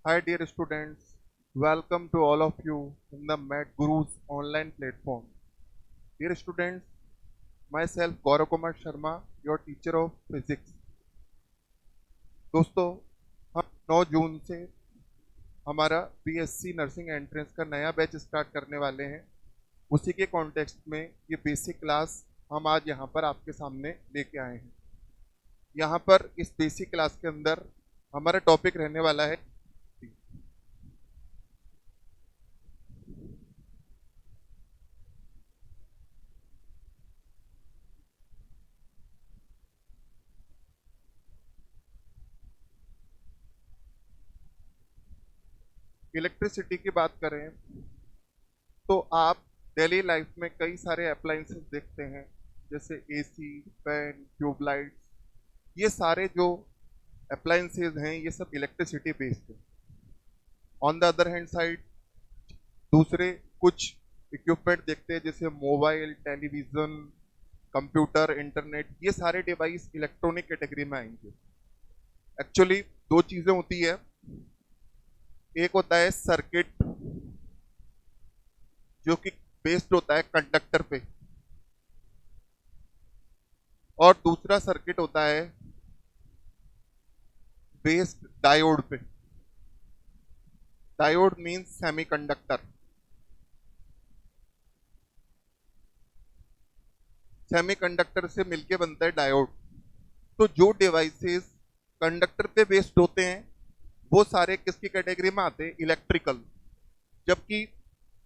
Hi dear students, welcome to all of you in the Math Gurus online platform. Dear students, myself Gaurav Kumar Sharma, your teacher of physics. दोस्तों, हम 9 जून से हमारा BSc nursing entrance का नया batch start करने वाले हैं। उसी के कॉन्टेक्स्ट में ये बेसिक क्लास हम आज यहाँ पर आपके सामने लेके आए हैं। यहाँ पर इस बेसिक क्लास के अंदर हमारा टॉपिक रहने वाला है इलेक्ट्रिसिटी की। बात करें तो आप डेली लाइफ में कई सारे अप्लायंसेस देखते हैं, जैसे एसी, फैन, ट्यूबलाइट्स। ये सारे जो अप्लायंसेस हैं ये सब इलेक्ट्रिसिटी बेस्ड है। On the other hand side दूसरे कुछ इक्विपमेंट देखते हैं, जैसे मोबाइल, टेलीविज़न, कंप्यूटर, इंटरनेट। ये सारे डिवाइस इलेक्ट्रॉनिक कैटेगरी में आएंगे। एक्चुअली दो चीज़ें होती है, एक होता है सर्किट जो कि बेस्ड होता है कंडक्टर पे, और दूसरा सर्किट होता है बेस्ड डायोड पे। Diode means semiconductor. सेमीकंडक्टर से मिलके बनता है डायोड। तो जो डिवाइसेस कंडक्टर पे बेस्ड होते हैं वो सारे किसकी कैटेगरी में आते हैं? इलेक्ट्रिकल। जबकि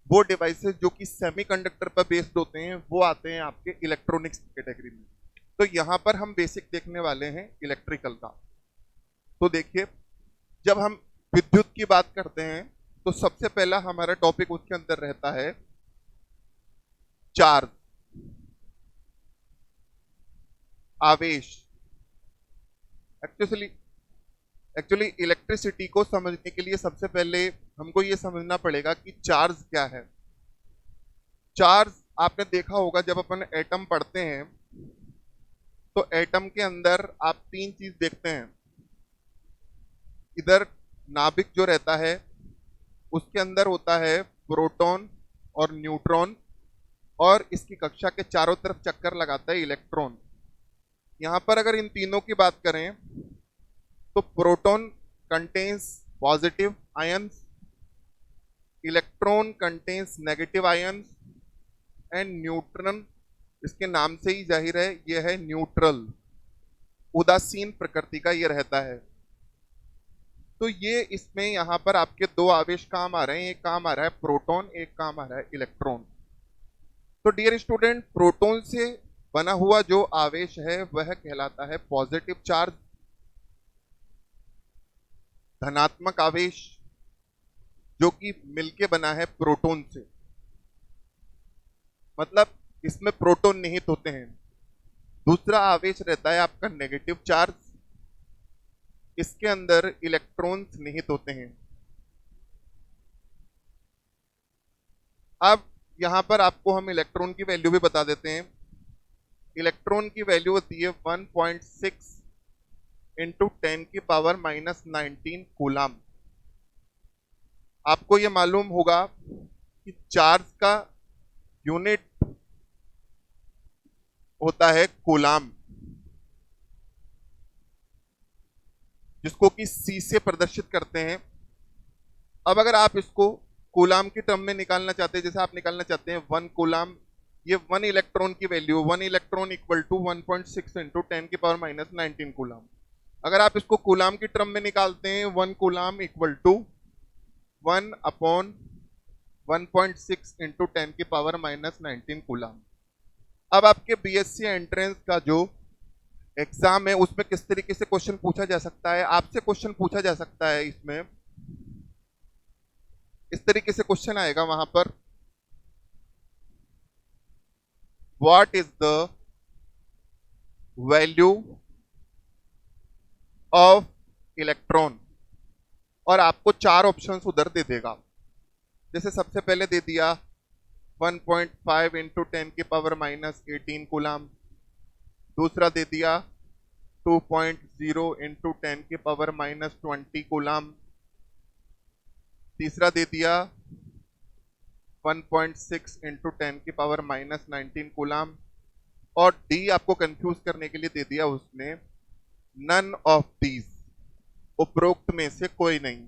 वो डिवाइसेस जो कि सेमीकंडक्टर पर बेस्ड होते हैं वो आते हैं आपके इलेक्ट्रॉनिक्स कैटेगरी में। तो यहाँ पर हम बेसिक देखने वाले हैं इलेक्ट्रिकल का। तो देखिए, जब हम विद्युत की बात करते हैं तो सबसे पहला हमारा टॉपिक उसके अंदर रहता है चार्ज, आवेश। एक्चुअली एक्चुअली इलेक्ट्रिसिटी को समझने के लिए सबसे पहले हमको ये समझना पड़ेगा कि चार्ज क्या है। चार्ज आपने देखा होगा, जब अपन एटम पढ़ते हैं तो एटम के अंदर आप तीन चीज देखते हैं। इधर नाभिक जो रहता है उसके अंदर होता है प्रोटॉन और न्यूट्रॉन, और इसकी कक्षा के चारों तरफ चक्कर लगाता है इलेक्ट्रॉन। यहां पर अगर इन तीनों की बात करें तो proton contains positive ions, electron contains negative ions, and neutron, इसके नाम से ही जाहिर है यह है न्यूट्रल, उदासीन प्रकृति का ये रहता है। तो ये इसमें यहाँ पर आपके दो आवेश काम आ रहे हैं, एक काम आ रहा है प्रोटॉन, एक काम आ रहा है इलेक्ट्रॉन। तो डियर स्टूडेंट, प्रोटॉन से बना हुआ जो आवेश है वह कहलाता है पॉजिटिव चार्ज, धनात्मक आवेश, जो कि मिलके बना है प्रोटॉन से। मतलब इसमें प्रोटॉन निहित होते हैं। दूसरा आवेश रहता है आपका नेगेटिव चार्ज, इसके अंदर इलेक्ट्रॉन्स निहित होते हैं। अब यहां पर आपको हम इलेक्ट्रॉन की वैल्यू भी बता देते हैं। इलेक्ट्रॉन की वैल्यू होती है 1.6 इंटू 10⁻⁻19 कूलाम। आपको ये मालूम होगा कि चार्ज का यूनिट होता है कूलाम, जिसको कि सी से प्रदर्शित करते हैं। अब अगर आप इसको कूलाम की टर्म में निकालना चाहते हैं, जैसे आप निकालना चाहते हैं 1 कूलाम, ये 1 इलेक्ट्रॉन की value, 1 electron equal to 1.6 into 10⁻⁻19 coulomb. अगर आप इसको कूलाम की टर्म में निकालते हैं, 1 coulomb equal to 1 upon 1.6 into 10⁻⁻19 coulomb. अब आपके बीएससी एंट्रेंस का जो एग्जाम है उसमें किस तरीके से क्वेश्चन पूछा जा सकता है? आपसे क्वेश्चन पूछा जा सकता है, इसमें इस तरीके से क्वेश्चन आएगा वहां पर, what is the value of electron, और आपको चार ऑप्शंस उधर दे देगा। जैसे सबसे पहले दे दिया 1.5 इंटू 10⁻⁻18 कूलाम, दूसरा दे दिया 2.0 इंटू 10⁻⁻20 कूलाम, तीसरा दे दिया 1.6 इंटू 10⁻⁻19 कूलाम, और डी आपको कंफ्यूज करने के लिए दे दिया उसने नन ऑफ दीज, उपरोक्त में से कोई नहीं।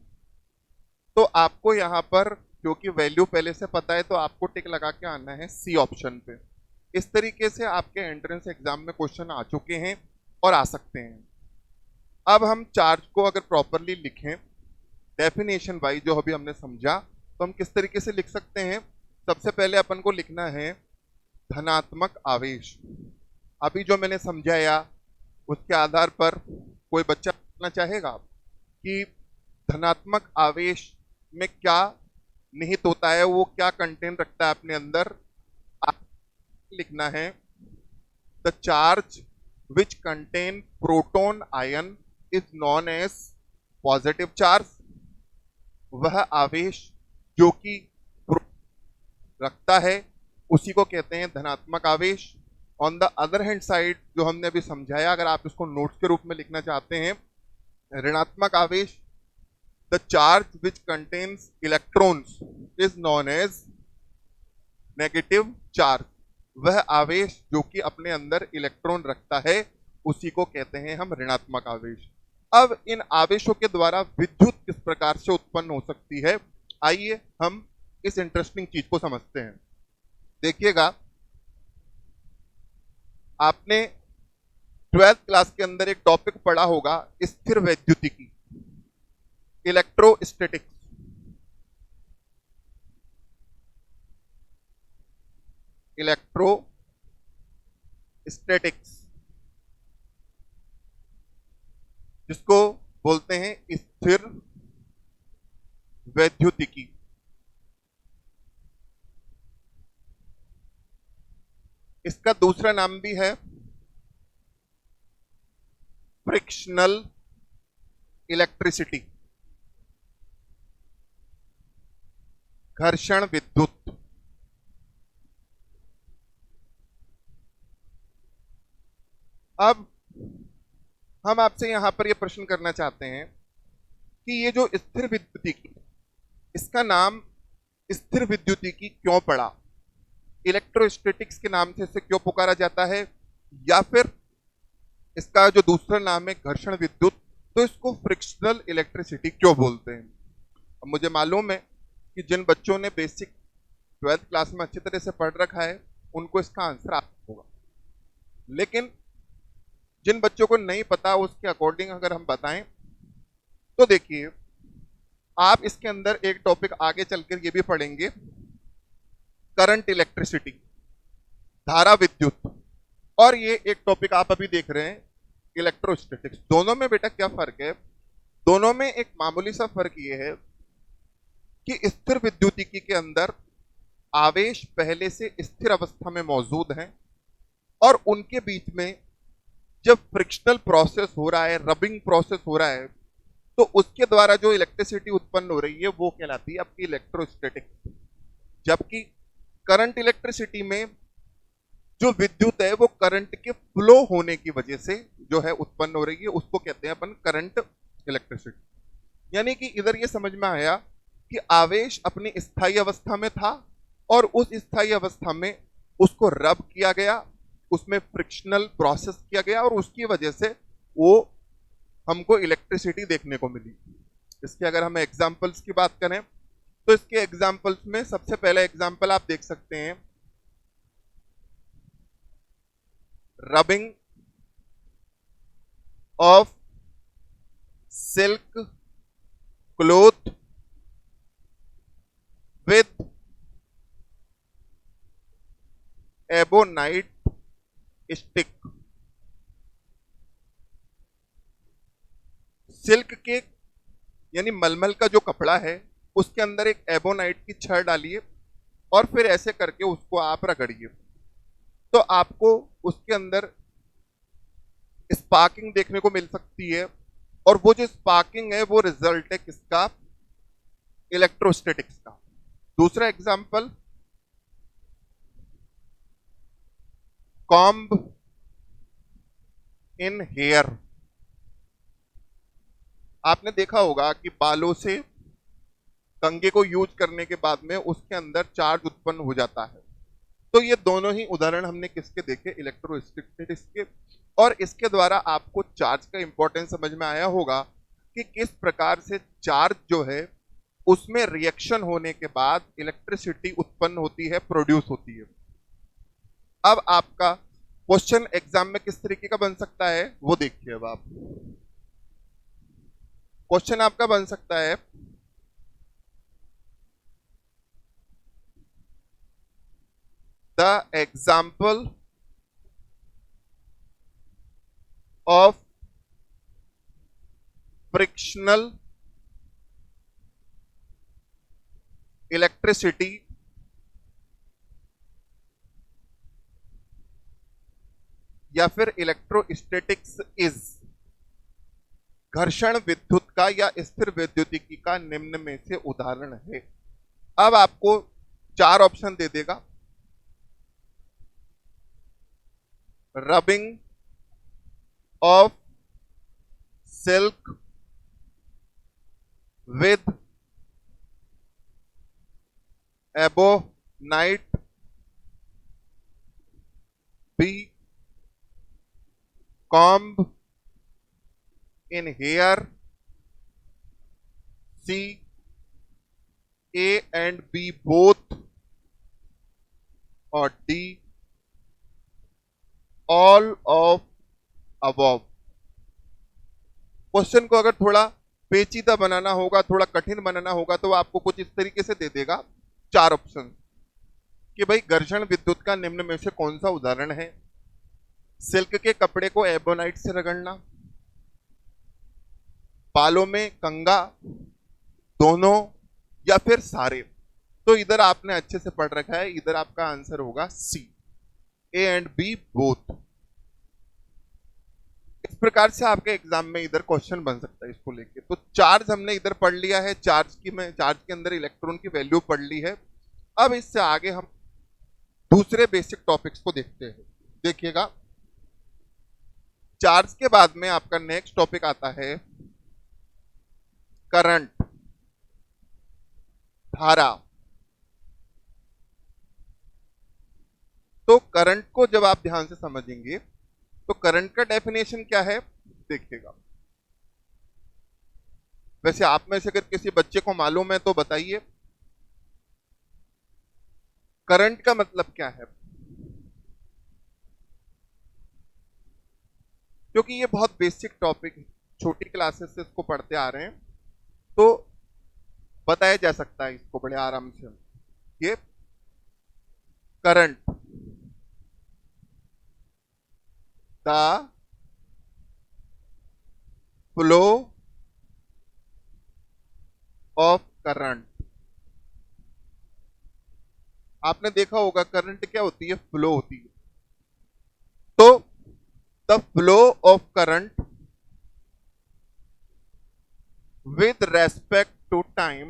तो आपको यहां पर क्योंकि वैल्यू पहले से पता है तो आपको टिक लगा के आना है सी ऑप्शन पे। इस तरीके से आपके एंट्रेंस एग्जाम में क्वेश्चन आ चुके हैं और आ सकते हैं। अब हम चार्ज को अगर प्रॉपरली लिखें डेफिनेशन वाइज जो अभी हमने समझा, तो हम किस तरीके से लिख सकते हैं। सबसे पहले अपन को लिखना है धनात्मक आवेश। अभी जो मैंने समझाया उसके आधार पर कोई बच्चा पूछना चाहेगा कि धनात्मक आवेश में क्या निहित होता है, वो क्या कंटेंट रखता है अपने अंदर। लिखना है the charge which contain proton ion is known as positive charge. वह आवेश जो कि रखता है उसी को कहते हैं धनात्मक आवेश। On the other hand side जो हमने अभी समझाया, अगर आप इसको नोट्स के रूप में लिखना चाहते हैं, ऋणात्मक आवेश the charge which contains electrons is known as negative charge. वह आवेश जो कि अपने अंदर इलेक्ट्रॉन रखता है उसी को कहते हैं हम ऋणात्मक आवेश। अब इन आवेशों के द्वारा विद्युत किस प्रकार से उत्पन्न हो सकती है, आइए हम इस इंटरेस्टिंग चीज को समझते हैं। देखिएगा, आपने 12th क्लास के अंदर एक टॉपिक पढ़ा होगा स्थिर वैद्युतिकी, इलेक्ट्रोस्टैटिक्स। इलेक्ट्रोस्टैटिक्स जिसको बोलते हैं स्थिर वैद्युतिकी। इसका दूसरा नाम भी है फ्रिक्शनल इलेक्ट्रिसिटी, घर्षण विद्युत। अब हम आपसे यहां पर यह प्रश्न करना चाहते हैं कि ये जो स्थिर विद्युतिकी, इसका नाम स्थिर विद्युतिकी क्यों पड़ा, इलेक्ट्रोस्टैटिक्स के नाम से इसे क्यों पुकारा जाता है, या फिर इसका जो दूसरा नाम है घर्षण विद्युत, तो इसको फ्रिक्शनल इलेक्ट्रिसिटी क्यों बोलते हैं। अब मुझे मालूम है कि जिन बच्चों ने बेसिक 12th क्लास में अच्छी तरह से पढ़ रखा है उनको इसका आंसर आता होगा, लेकिन जिन बच्चों को नहीं पता उसके अकॉर्डिंग अगर हम बताएं तो देखिए, आप इसके अंदर एक टॉपिक आगे चलकर ये भी पढ़ेंगे, करंट इलेक्ट्रिसिटी, धारा विद्युत, और ये एक टॉपिक आप अभी देख रहे हैं इलेक्ट्रोस्टैटिक्स। दोनों में बेटा क्या फर्क है, दोनों में एक मामूली सा फर्क ये है कि स्थिर विद्युतिकी के अंदर आवेश पहले से स्थिर अवस्था में मौजूद हैं और उनके बीच में जब फ्रिक्शनल प्रोसेस हो रहा है, रबिंग प्रोसेस हो रहा है, तो उसके द्वारा जो इलेक्ट्रिसिटी उत्पन्न हो रही है वो कहलाती है आपकी इलेक्ट्रोस्टैटिक्स। जबकि करंट इलेक्ट्रिसिटी में जो विद्युत है वो करंट के फ्लो होने की वजह से जो है उत्पन्न हो रही है, उसको कहते हैं अपन करंट इलेक्ट्रिसिटी। यानी कि इधर ये समझ में आया कि आवेश अपनी स्थायी अवस्था में था और उस स्थायी अवस्था में उसको रब किया गया, उसमें फ्रिक्शनल प्रोसेस किया गया और उसकी वजह से वो हमको इलेक्ट्रिसिटी देखने को मिली। इसके अगर हम एग्जांपल्स की बात करें तो इसके एग्जांपल्स में सबसे पहला एग्जांपल आप देख सकते हैं, rubbing of silk cloth with ebonite stick. Silk के यानी मलमल का जो कपड़ा है उसके अंदर एक एबोनाइट की छड़ डालिए और फिर ऐसे करके उसको आप रगड़िए, तो आपको उसके अंदर स्पार्किंग देखने को मिल सकती है, और वो जो स्पार्किंग है वो रिजल्ट है किसका, इलेक्ट्रोस्टैटिक्स का। दूसरा एग्जांपल, कॉम्ब इन हेयर। आपने देखा होगा कि बालों से कंघे को यूज करने के बाद में उसके अंदर चार्ज उत्पन्न हो जाता है। तो ये दोनों ही उदाहरण हमने किसके देखे, इलेक्ट्रोस्टैटिक्स के। और इसके द्वारा आपको चार्ज का इंपॉर्टेंस समझ में आया होगा कि किस प्रकार से चार्ज जो है उसमें रिएक्शन होने के बाद इलेक्ट्रिसिटी उत्पन्न होती है, प्रोड्यूस होती है। अब आपका क्वेश्चन एग्जाम में किस तरीके का बन सकता है वो देखिए। अब आप क्वेश्चन आपका बन सकता है the example of frictional electricity या फिर इलेक्ट्रोस्टैटिक्स इज, घर्षण विद्युत का या स्थिर विद्युतिकी का निम्न में से उदाहरण है। अब आपको 4 ऑप्शन दे देगा। Rubbing of silk with ebonite, B comb in hair, C A and B both, और D all of above। Question को अगर थोड़ा पेचीदा बनाना होगा, थोड़ा कठिन बनाना होगा, तो आपको कुछ इस तरीके से दे देगा 4 ऑप्शन कि भाई घर्षण विद्युत का निम्न में से कौन सा उदाहरण है। सिल्क के कपड़े को एबोनाइट से रगड़ना, बालों में कंघा, दोनों या फिर सारे। तो इधर आपने अच्छे से पढ़ रखा है, इधर आपका आंसर होगा सी, ए एंड बी बोथ। इस प्रकार से आपके एग्जाम में इधर क्वेश्चन बन सकता है इसको लेके। तो चार्ज हमने इधर पढ़ लिया है, चार्ज के अंदर इलेक्ट्रॉन की वैल्यू पढ़ ली है। अब इससे आगे हम दूसरे बेसिक टॉपिक्स को देखते हैं। देखिएगा, चार्ज के बाद में आपका नेक्स्ट टॉपिक आता है करंट, धारा। तो करंट को जब आप ध्यान से समझेंगे तो करंट का डेफिनेशन क्या है देखिएगा। वैसे आप में से अगर किसी बच्चे को मालूम है तो बताइए, करंट का मतलब क्या है, क्योंकि ये बहुत बेसिक टॉपिक है, छोटी क्लासेस से इसको पढ़ते आ रहे हैं, तो बताया जा सकता है इसको बड़े आराम से। ये current, the flow of current. आपने देखा होगा करंट क्या होती है, फ्लो होती है। तो the flow of current with respect to time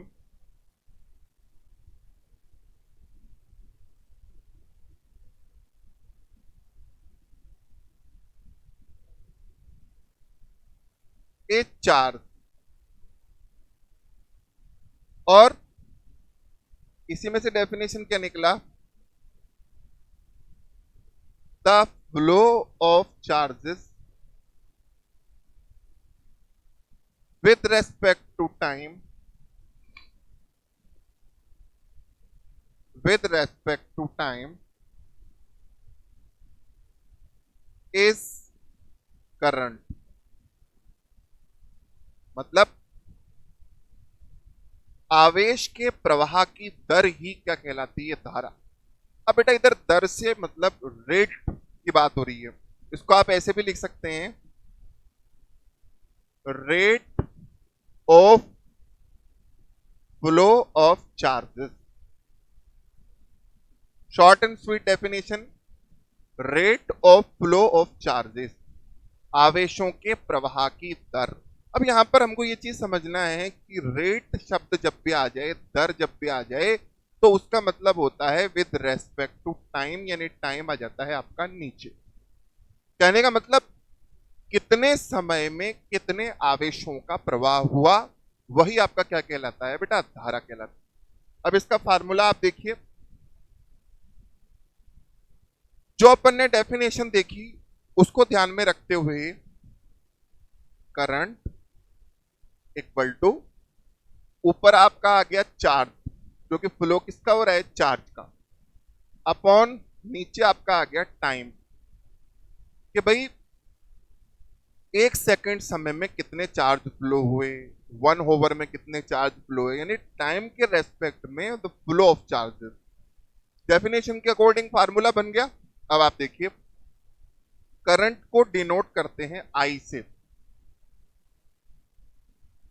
a charge, और इसी में से डेफिनेशन क्या निकला, the flow of charges with respect to time, with respect to time is current। मतलब आवेश के प्रवाह की दर ही क्या कहलाती है, धारा। अब बेटा इधर दर से मतलब रेट की बात हो रही है, इसको आप ऐसे भी लिख सकते हैं, rate of flow of charges. Short and sweet definition, rate of flow of charges, आवेशों के प्रवाह की दर। अब यहां पर हमको ये चीज समझना है कि रेट शब्द जब भी आ जाए, दर जब भी आ जाए, तो उसका मतलब होता है विद रेस्पेक्ट टू टाइम, यानी टाइम आ जाता है आपका नीचे। कहने का मतलब कितने समय में कितने आवेशों का प्रवाह हुआ, वही आपका क्या कहलाता है बेटा, धारा कहलाता है। अब इसका फार्मूला आप देखिए, जो अपन ने डेफिनेशन देखी उसको ध्यान में रखते हुए करंट इक्वल टू, ऊपर आपका आ गया चार्ज, जो कि फ्लो किसका हो रहा है, चार्ज का, अपॉन नीचे आपका आ गया टाइम, कि भाई एक सेकंड समय में कितने चार्ज फ्लो हुए, 1 ओवर में कितने चार्ज फ्लो हुए, यानी टाइम के रेस्पेक्ट में the flow of charges. Definition के अकॉर्डिंग फार्मूला बन गया। अब आप देखिए, करंट को डिनोट करते हैं आई से,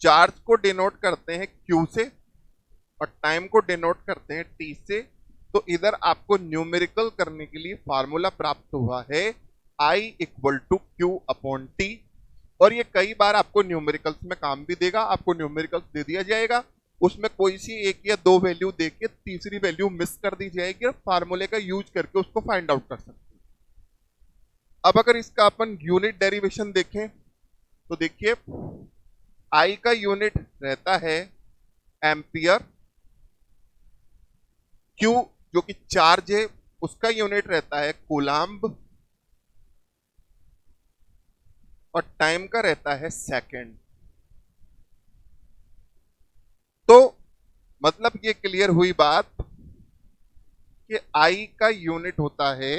चार्ज को डिनोट करते हैं क्यू से, और टाइम को डिनोट करते हैं टी से। तो इधर आपको न्यूमेरिकल करने के लिए फार्मूला प्राप्त हुआ है I equal to Q upon T. और ये कई बार आपको न्यूमेरिकल्स में काम भी देगा, आपको न्यूमेरिकल्स दे दिया जाएगा, उसमें कोई सी एक या दो वैल्यू देके तीसरी वैल्यू मिस कर दी जाएगी और फार्मूले का यूज करके उसको फाइंड आउट कर सकते हैं। अब अगर इसका अपन यूनिट डेरिवेशन देखें तो देखिए, I का यूनिट रहता है एम्पियर, Q जो कि चार्ज है उसका यूनिट रहता है कूलाम्ब, और टाइम का रहता है सेकंड। तो मतलब ये क्लियर हुई बात कि I का यूनिट होता है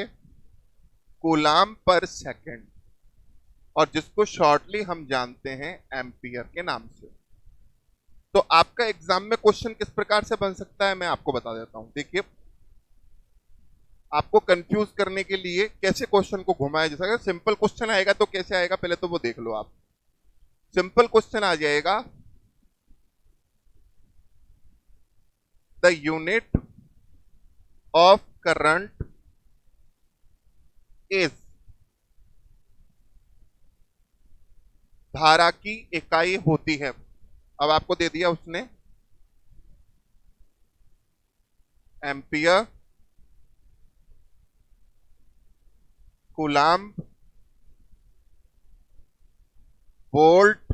कूलाम्ब पर सेकंड, और जिसको शॉर्टली हम जानते हैं एम्पियर के नाम से। तो आपका एग्जाम में क्वेश्चन किस प्रकार से बन सकता है मैं आपको बता देता हूं। देखिए, आपको कंफ्यूज करने के लिए कैसे क्वेश्चन को घुमाया जा सकता है। सिंपल क्वेश्चन आएगा तो कैसे आएगा, पहले तो वो देख लो आप। सिंपल क्वेश्चन आ जाएगा, the unit of current is, धारा की इकाई होती है। अब आपको दे दिया उसने एम्पियर, कूलाम्ब, वोल्ट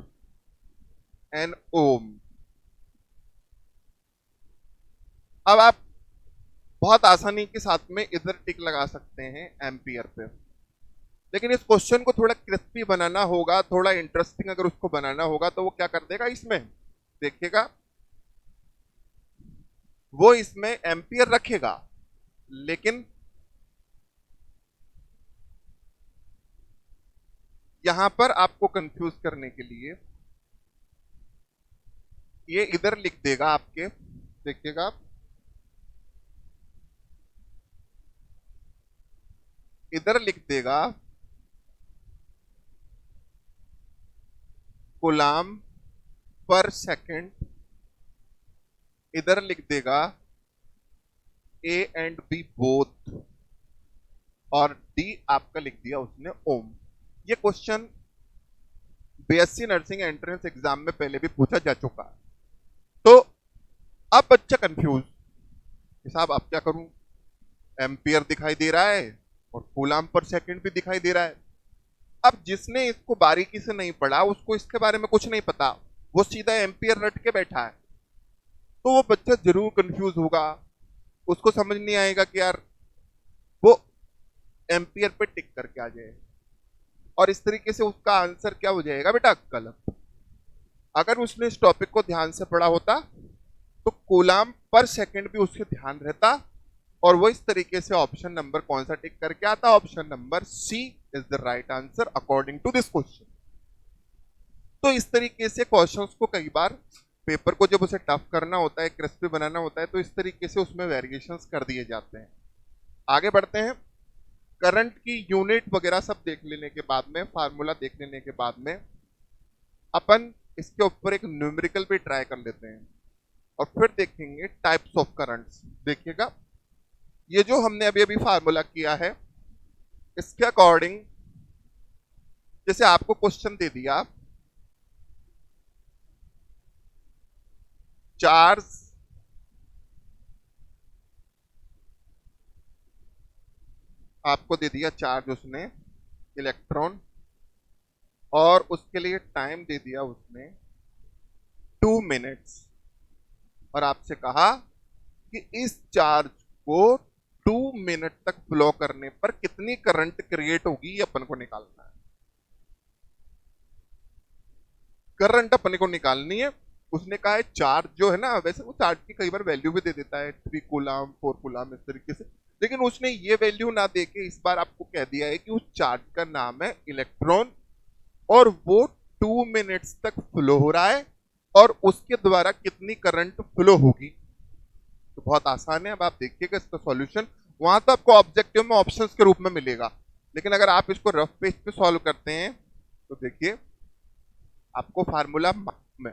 एंड ओम। अब आप बहुत आसानी के साथ में इधर टिक लगा सकते हैं एम्पियर पे, लेकिन इस क्वेश्चन को थोड़ा क्रिस्पी बनाना होगा, थोड़ा इंटरेस्टिंग अगर उसको बनाना होगा तो वो क्या कर देगा, इसमें देखिएगा, वो इसमें एम्पियर रखेगा, लेकिन यहां पर आपको कंफ्यूज करने के लिए ये इधर लिख देगा आपके, देखिएगा, इधर लिख देगा कूलाम्ब पर सेकंड, इधर लिख देगा ए एंड बी बोथ, और डी आपका लिख दिया उसने ओम। ये question BSc nursing entrance exam में पहले भी पूछा जा चुका है। तो अब बच्चा कंफ्यूज, साहब अब क्या करूं, एम्पियर दिखाई दे रहा है और कूलाम्ब पर सेकंड भी दिखाई दे रहा है। अब जिसने इसको बारीकी से नहीं पढ़ा, उसको इसके बारे में कुछ नहीं पता, वो सीधा एम्पियर रट के बैठा है, तो वो बच्चा जरूर कंफ्यूज होगा, उसको समझ नहीं आएगा कि यार वो एम्पियर पे टिक करके आ जाए, और इस तरीके से उसका आंसर क्या हो जाएगा बेटा, गलत। अगर उसने इस टॉपिक को ध्यान से पढ़ा होता तो कूलाम्ब पर सेकंड भी उसके ध्यान रहता, और वो इस तरीके से ऑप्शन नंबर कौन सा टिक करके आता, option number C is the right answer according to this question. तो इस तरीके से क्वेश्चंस को कई बार पेपर को जब उसे टफ करना होता है, क्रिस्पी बनाना होता है, तो इस तरीके से उसमें वेरिएशंस कर दिए जाते हैं। आगे बढ़ते हैं, करंट की यूनिट वगैरह सब देख लेने के बाद में, फार्मूला देख लेने के बाद में, अपन इसके ऊपर एक न्यूमेरिकल भी ट्राई कर लेते हैं, और फिर देखेंगे टाइप्स ऑफ करंट्स। देखिएगा, ये जो हमने अभी अभी फार्मूला किया है, इसके अकॉर्डिंग जैसे आपको क्वेश्चन दे दिया, चार्ज आपको दे दिया, चार्ज उसने इलेक्ट्रॉन, और उसके लिए टाइम दे दिया उसने 2 मिनट्स, और आपसे कहा कि इस चार्ज को 2 मिनट तक फ्लो करने पर कितनी करंट क्रिएट होगी, ये अपन को निकालना है। करंट अपन को निकालनी है। उसने कहा है चार्ज जो है ना, वैसे वो चार्ज की कई बार वैल्यू भी दे देता है 3 कूलम 4 कूलम इस तरीके से, लेकिन उसने ये वैल्यू ना देके इस बार आपको कह दिया है कि उस चार्ज का नाम है इलेक्ट्रॉन, और वो 2 मिनट्स तक फ्लो हो रहा है, और उसके द्वारा कितनी करंट फ्लो होगी। तो बहुत आसान है। अब आप देखिएगा इसका सॉल्यूशन, वहां तो आपको ऑब्जेक्टिव में ऑप्शंस के रूप में मिलेगा, लेकिन अगर आप इसको रफ पेज पे सॉल्व करते हैं तो देखिए आपको फार्मूला में,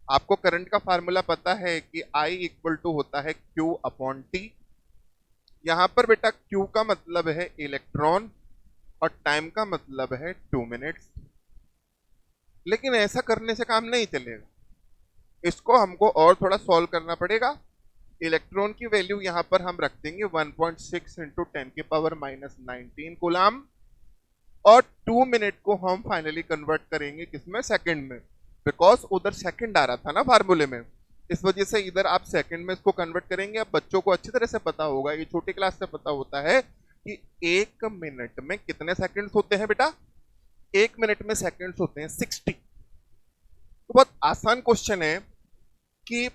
आपको करंट का फार्मूला पता है कि I इक्वल टू होता है Q अपॉन T। यहां पर बेटा Q का मतलब है इलेक्ट्रॉन और टाइम का मतलब है 2 मिनट्स। लेकिन ऐसा करने से काम नहीं चलेगा, इसको हमको और थोड़ा सॉल्व करना पड़ेगा। इलेक्ट्रॉन की वैल्यू यहां पर हम रख देंगे 1.6 इंटू 10⁻⁻19 कूलम, और 2 मिनट को हम फाइनली कन्वर्ट करेंगे किसमें, सेकंड में, बिकॉज उधर सेकंड आ रहा था ना फार्मूले में, इस वजह से इधर आप सेकंड में इसको कन्वर्ट करेंगे। अब बच्चों को अच्छी तरह से पता होगा, ये छोटी क्लास से पता होता है कि 1 मिनट में कितने सेकंड्स होते हैं बेटा, 1 मिनट में सेकंड्स होते हैं 60। तो बहुत आसान क्वेश्चन है कि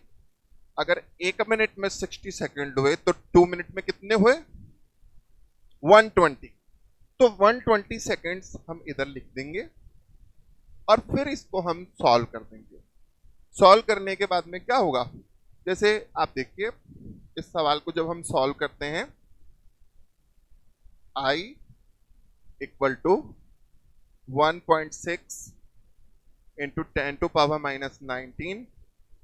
अगर 1 मिनट में 60 सेकंड हुए तो 2 मिनट में कितने हुए, 120। तो 120 सेकंड्स हम इधर लिख देंगे और फिर इसको हम सॉल्व कर देंगे। सॉल्व करने के बाद में क्या होगा, जैसे आप देखिए इस सवाल को जब हम सॉल्व करते हैं, I equal to 1.6 into 10⁻⁻19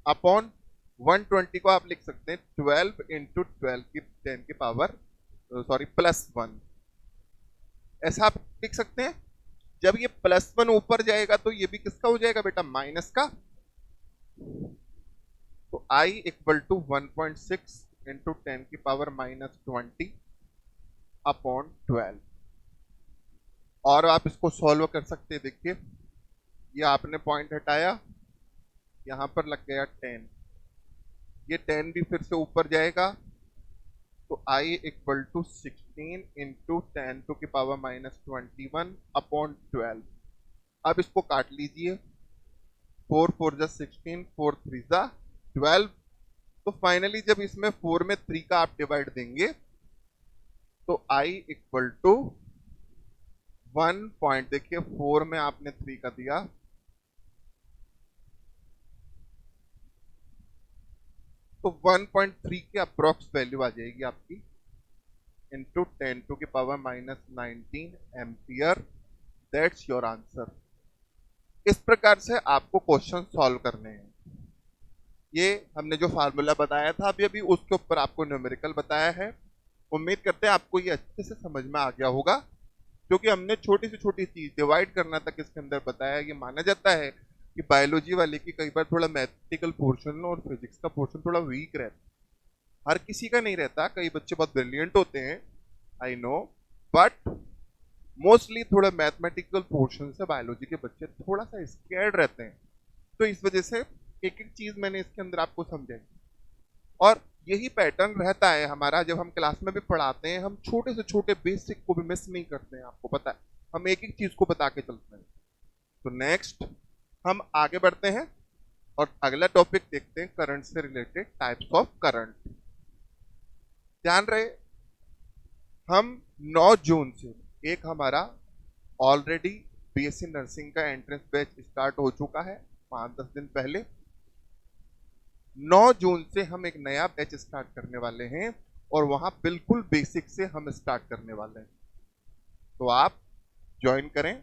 upon 120 को आप लिख सकते हैं 12 इंटू 12 की 10 की पावर +1, ऐसा आप लिख सकते हैं। जब ये +1 ऊपर जाएगा तो ये भी किसका हो जाएगा बेटा, माइनस का। तो I इक्वल टू 1.6 इंटू 10 की पावर -20 अपॉन 12, और आप इसको सॉल्व कर सकते हैं। देखिए ये आपने पॉइंट हटाया, यहां पर लग गया 10, ये 10 भी फिर से ऊपर जाएगा, तो I equal to 16 into 10 to की पावर -21 अपॉन 12। अब इसको काट लीजिए, 4 4 जा 16, 4 3 जा 12। तो फाइनली जब इसमें 4 में 3 का आप डिवाइड देंगे तो I इक्वल टू 1 पॉइंट, देखिए 4 में आपने 3 का दिया, तो 1.3 के अप्रोक्स वैल्यू आ जाएगी आपकी, इंटू 10 टू की power -19 ampere. That's your answer. इस प्रकार से आपको क्वेश्चन सॉल्व करने हैं। ये हमने जो फार्मूला बताया था अभी अभी, उसके ऊपर आपको न्यूमेरिकल बताया है। उम्मीद करते हैं आपको ये अच्छे से समझ में आ गया होगा, क्योंकि हमने छोटी से छोटी चीज डिवाइड करना तक इसके अंदर बताया। ये माना जाता है कि बायोलॉजी वाले की कई बार थोड़ा मैथमेटिकल पोर्शन और फिजिक्स का पोर्शन थोड़ा वीक रहता है, हर किसी का नहीं रहता, कई बच्चे बहुत ब्रिलियंट होते हैं, आई नो, बट मोस्टली थोड़ा मैथमेटिकल पोर्शन से बायोलॉजी के बच्चे थोड़ा सा स्कैर्ड रहते हैं। तो इस वजह से एक एक चीज मैंने इसके अंदर आपको समझाई, और यही पैटर्न रहता है हमारा जब हम क्लास में भी पढ़ाते हैं, हम छोटे से छोटे बेसिक को भी मिस नहीं करते हैं, आपको पता है, हम एक एक चीज को बता के चलते हैं। तो नेक्स्ट हम आगे बढ़ते हैं और अगला टॉपिक देखते हैं, करंट से रिलेटेड टाइप्स ऑफ करंट। ध्यान रहे, हम 9 जून से एक हमारा ऑलरेडी बीएससी नर्सिंग का एंट्रेंस बैच स्टार्ट हो चुका है 5-10 दिन पहले। 9 जून से हम एक नया बैच स्टार्ट करने वाले हैं, और वहां बिल्कुल बेसिक से हम स्टार्ट करने वाले हैं। तो आप ज्वाइन करें।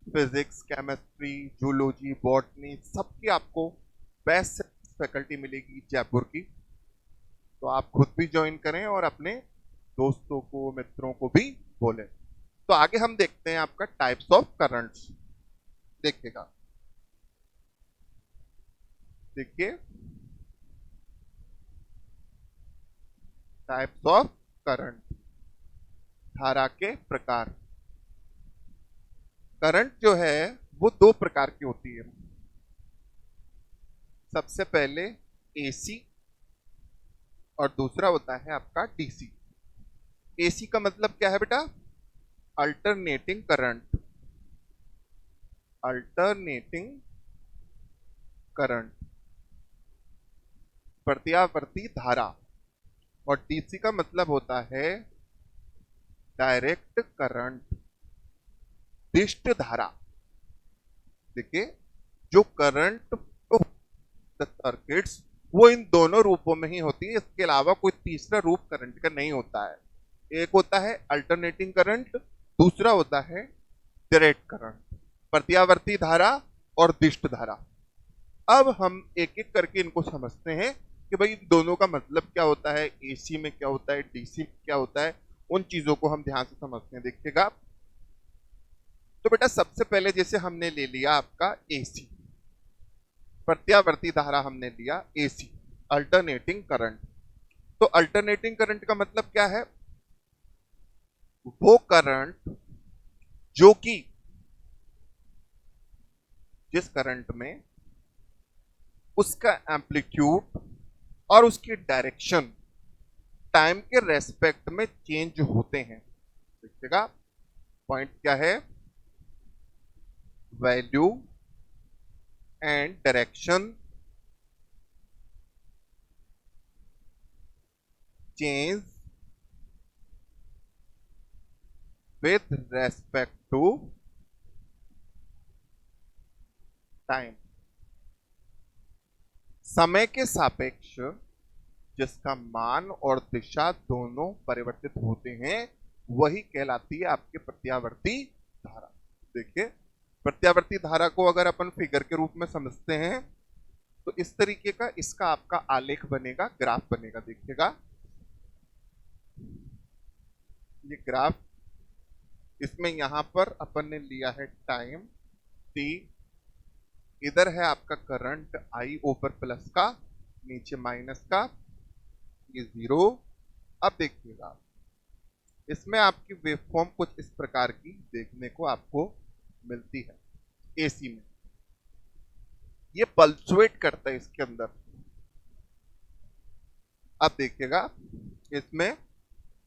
फिजिक्स, केमिस्ट्री, जूलॉजी, बॉटनी, सबकी आपको बेस्ट फैकल्टी मिलेगी जयपुर की। तो आप खुद भी ज्वाइन करें और अपने दोस्तों को, मित्रों को भी बोलें। तो आगे हम देखते हैं आपका टाइप्स ऑफ करंट्स। देखिएगा, देखिए टाइप्स ऑफ करंट, धारा के प्रकार। करंट जो है वो 2 प्रकार की होती है। सबसे पहले एसी और दूसरा होता है आपका डीसी। एसी का मतलब क्या है बेटा? अल्टरनेटिंग करंट, अल्टरनेटिंग करंट, प्रत्यावर्ती धारा। और डीसी का मतलब होता है डायरेक्ट करंट, दिष्ट धारा। देखिए, जो करंट सर्किट्स वो इन दोनों रूपों में ही होती है, इसके अलावा कोई तीसरा रूप करंट का नहीं होता है। एक होता है अल्टरनेटिंग करंट, दूसरा होता है डायरेक्ट करंट, प्रत्यावर्ती धारा और दिष्ट धारा। अब हम एक एक करके इनको समझते हैं कि भाई दोनों का मतलब क्या होता है, एसी में क्या होता है, डीसी में क्या होता है, उन चीजों को हम ध्यान से समझते हैं। देखिएगा, तो बेटा सबसे पहले जैसे हमने ले लिया आपका एसी, प्रत्यावर्ती धारा हमने लिया एसी, अल्टरनेटिंग करंट। तो अल्टरनेटिंग करंट का मतलब क्या है? वो करंट जो कि जिस करंट में उसका एम्पलीट्यूड और उसकी डायरेक्शन टाइम के रेस्पेक्ट में चेंज होते हैं। देखिएगा, पॉइंट क्या है? Value and direction change with respect to time. समय के सापेक्ष जिसका मान और दिशा दोनों परिवर्तित होते हैं वही कहलाती है आपके प्रत्यावर्ती धारा। देखिए, प्रत्यावर्ती धारा को अगर अपन फिगर के रूप में समझते हैं तो इस तरीके का इसका आपका आलेख बनेगा, ग्राफ बनेगा। देखिएगा, ये ग्राफ, इसमें यहां पर अपन ने लिया है टाइम t, इधर है आपका करंट आई, ऊपर प्लस का नीचे माइनस का, ये जीरो। अब देखिएगा, इसमें आपकी वेवफॉर्म कुछ इस प्रकार की देखने को आपको मिलती है। एसी में ये पल्सुएट करता है इसके अंदर। अब देखिएगा, इसमें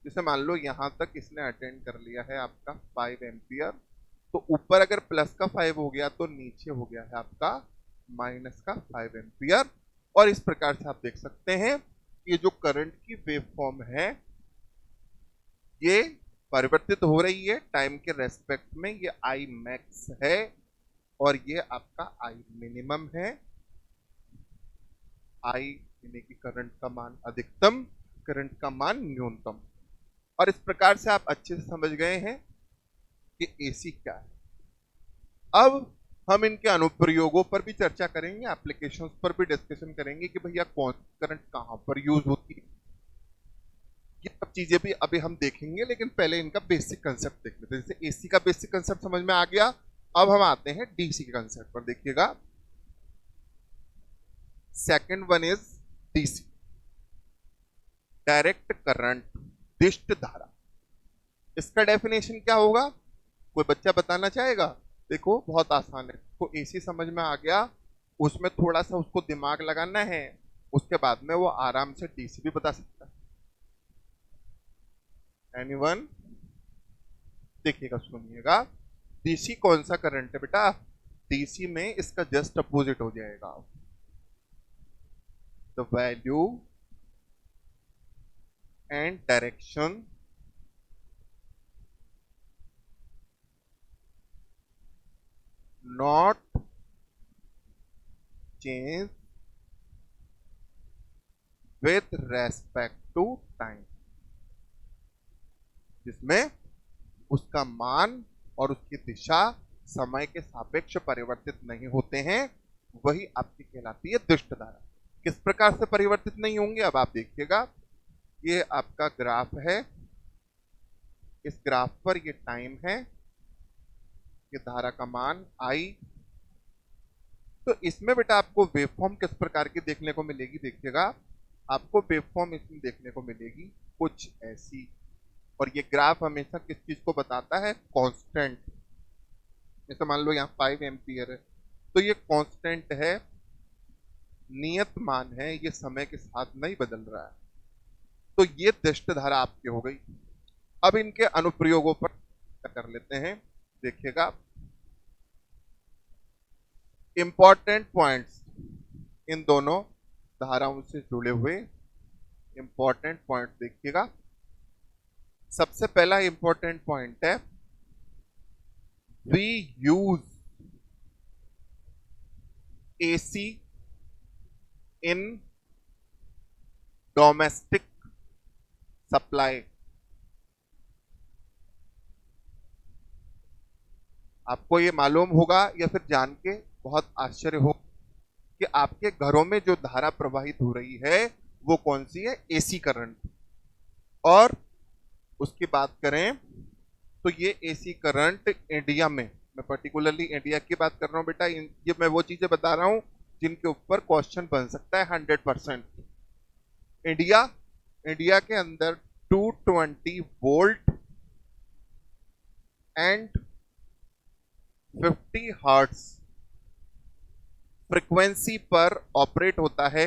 जैसे मान लो यहां तक इसने अटेंड कर लिया है आपका 5 एम्पियर, तो ऊपर अगर प्लस का 5 हो गया तो नीचे हो गया है आपका माइनस का 5 एम्पियर। और इस प्रकार से आप देख सकते हैं कि ये जो करंट की वेवफॉर्म है ये परिवर्तित हो रही है टाइम के रेस्पेक्ट में। ये आई मैक्स है और ये आपका आई मिनिमम है। आई यानी कि करंट का मान अधिकतम, करंट का मान न्यूनतम। और इस प्रकार से आप अच्छे से समझ गए हैं कि एसी क्या है। अब हम इनके अनुप्रयोगों पर भी चर्चा करेंगे, एप्लीकेशंस पर भी डिस्कशन करेंगे कि भैया कौन करंट कहां पर यूज होती है। ये सब चीजें भी अभी हम देखेंगे, लेकिन पहले इनका बेसिक कंसेप्ट देख लेते हैं। जैसे एसी का बेसिक कंसेप्ट समझ में आ गया, अब हम आते हैं डीसी के कंसेप्ट पर। देखिएगा, second one is DC, direct current, दिष्ट धारा। इसका डेफिनेशन क्या होगा? कोई बच्चा बताना चाहेगा? देखो, बहुत आसान है। तो एसी समझ में आ गया, उसमें थोड़ा सा उसको दिमाग लगाना है, उसके बाद में वो आराम से डीसी भी बता सकता है। एनीवन? देखिएगा, सुनिएगा, डीसी कौन सा करंट है बेटा? डीसी में इसका जस्ट अपोजिट हो जाएगा। The value and direction not change with respect to time, जिसमें उसका मान और उसकी दिशा समय के सापेक्ष परिवर्तित नहीं होते हैं, वही आपकी कहलाती है दुष्ट धारा। किस प्रकार से परिवर्तित नहीं होंगे अब आप देखिएगा। ये आपका ग्राफ है, इस ग्राफ पर ये टाइम है, ये धारा का मान आई। तो इसमें बेटा आपको वेवफॉर्म किस प्रकार की देखने को मिलेगी? देखिएगा, आपको वेवफॉर्म इसमें देखने को मिलेगी कुछ ऐसी। और ये ग्राफ हमेशा किस चीज को बताता है? कांस्टेंट। जैसे मान लो यहाँ 5 एम्पियर है, तो ये कांस्टेंट है, नियत मान है, ये समय के साथ नहीं बदल रहा है। तो ये दृष्ट धारा आपकी हो गई। अब इनके अनुप्रयोगों पर कर लेते हैं, देखिएगा। इंपॉर्टेंट पॉइंट्स इन दोनों धाराओं से जुड़े हुए इंपॉर्टेंट पॉइंट देखिएगा। सबसे पहला इंपॉर्टेंट पॉइंट है, we use AC in domestic supply. आपको ये मालूम होगा या फिर जान के बहुत आश्चर्य हो कि आपके घरों में जो धारा प्रवाहित हो रही है वो कौन सी है? AC current. और उसकी बात करें तो ये एसी करंट इंडिया में, मैं पर्टिकुलरली इंडिया की बात कर रहा हूं बेटा, ये मैं वो चीजें बता रहा हूं जिनके ऊपर क्वेश्चन बन सकता है 100%। इंडिया के अंदर 220 वोल्ट एंड 50 हर्ट्ज फ्रीक्वेंसी पर ऑपरेट होता है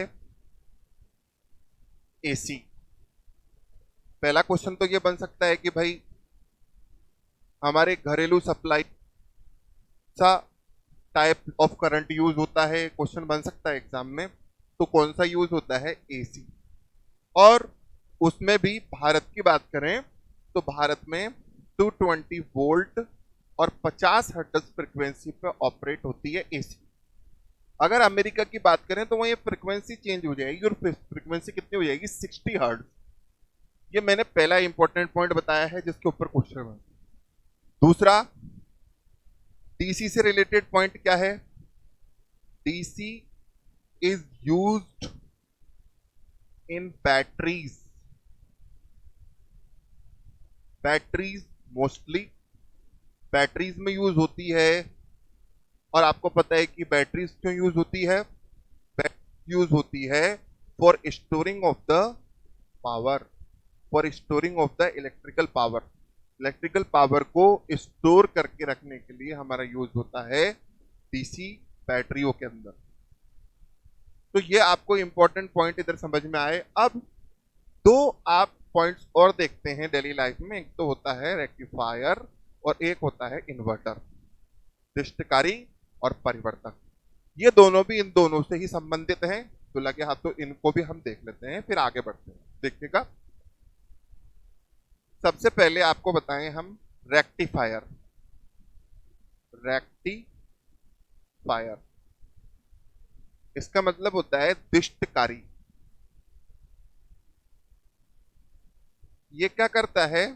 एसी। पहला क्वेश्चन तो ये बन सकता है कि भाई हमारे घरेलू सप्लाई सा टाइप ऑफ करंट यूज होता है, क्वेश्चन बन सकता है एग्जाम में, तो कौन सा यूज होता है? एसी। और उसमें भी भारत की बात करें तो भारत में 220 वोल्ट और 50 हर्ट्ज फ्रीक्वेंसी पर ऑपरेट होती है एसी। अगर अमेरिका की बात करें तो वह ये फ्रीक्वेंसी चेंज हो जाएगी और फ्रीक्वेंसी कितनी हो जाएगी? 60 हर्ट्ज। ये मैंने पहला इंपॉर्टेंट पॉइंट बताया है जिसके ऊपर क्वेश्चन है। दूसरा, डीसी से रिलेटेड पॉइंट क्या है? DC is used in batteries. Batteries mostly batteries में यूज होती है। और आपको पता है कि बैटरीज क्यों यूज होती है? यूज होती है for storing of the power, for storing of the electrical power. Electrical power को स्टोर करके रखने के लिए हमारा यूज होता है डीसी बैटरियों के अंदर। तो ये आपको इंपॉर्टेंट पॉइंट इधर समझ में आए। अब दो आप पॉइंट्स और देखते हैं डेली लाइफ में, एक तो होता है रेक्टिफायर और एक होता है इन्वर्टर, दृष्टकारी और परिवर्तक। ये दोनों भी इन दोनों से ही संबंधित हैं, तो लगे हाथ तो इनको भी हम देख लेते हैं, फिर आगे बढ़ते हैं। देखिएगा, सबसे पहले आपको बताएं हम रेक्टिफायर। रेक्टिफायर इसका मतलब होता है दृष्टकारी। ये क्या करता है?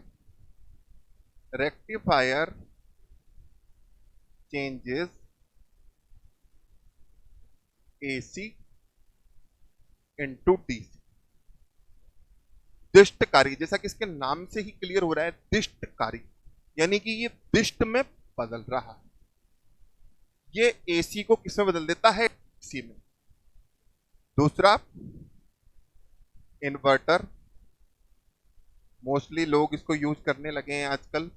Rectifier changes AC into DC. दृष्टकारी, जैसा कि इसके नाम से ही क्लियर हो रहा है, दृष्टकारी, यानी कि ये दृष्ट में बदल रहा है। ये एसी को किसमें बदल देता है? डीसी में। दूसरा, इन्वर्टर। मोस्टली लोग इसको यूज करने लगे हैं आजकल,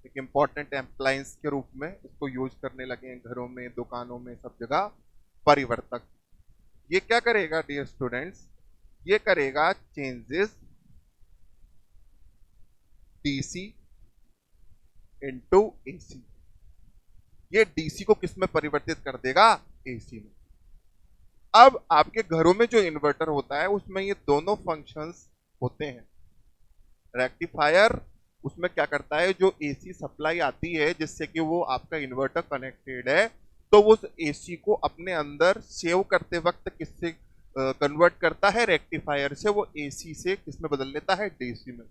एक इंपॉर्टेंट एप्लायंस के रूप में इसको यूज करने लगे हैं घरों में, दुकानों में, सब जगह। परिवर्तक ये क्या करेगा डियर स्टूडेंट्स? ये करेगा चेंजेस डीसी इनटू एसी। ये डीसी को किस में परिवर्तित कर देगा? एसी में। अब आपके घरों में जो इन्वर्टर होता है उसमें ये दोनों फंक्शंस होते हैं। रेक्टिफायर उसमें क्या करता है, जो एसी सप्लाई आती है जिससे कि वो आपका इन्वर्टर कनेक्टेड है, तो वो उस एसी को अपने अंदर सेव करते वक्त किससे कन्वर्ट करता है? रेक्टिफायर से। वो एसी से किस में बदल लेता है? डीसी में।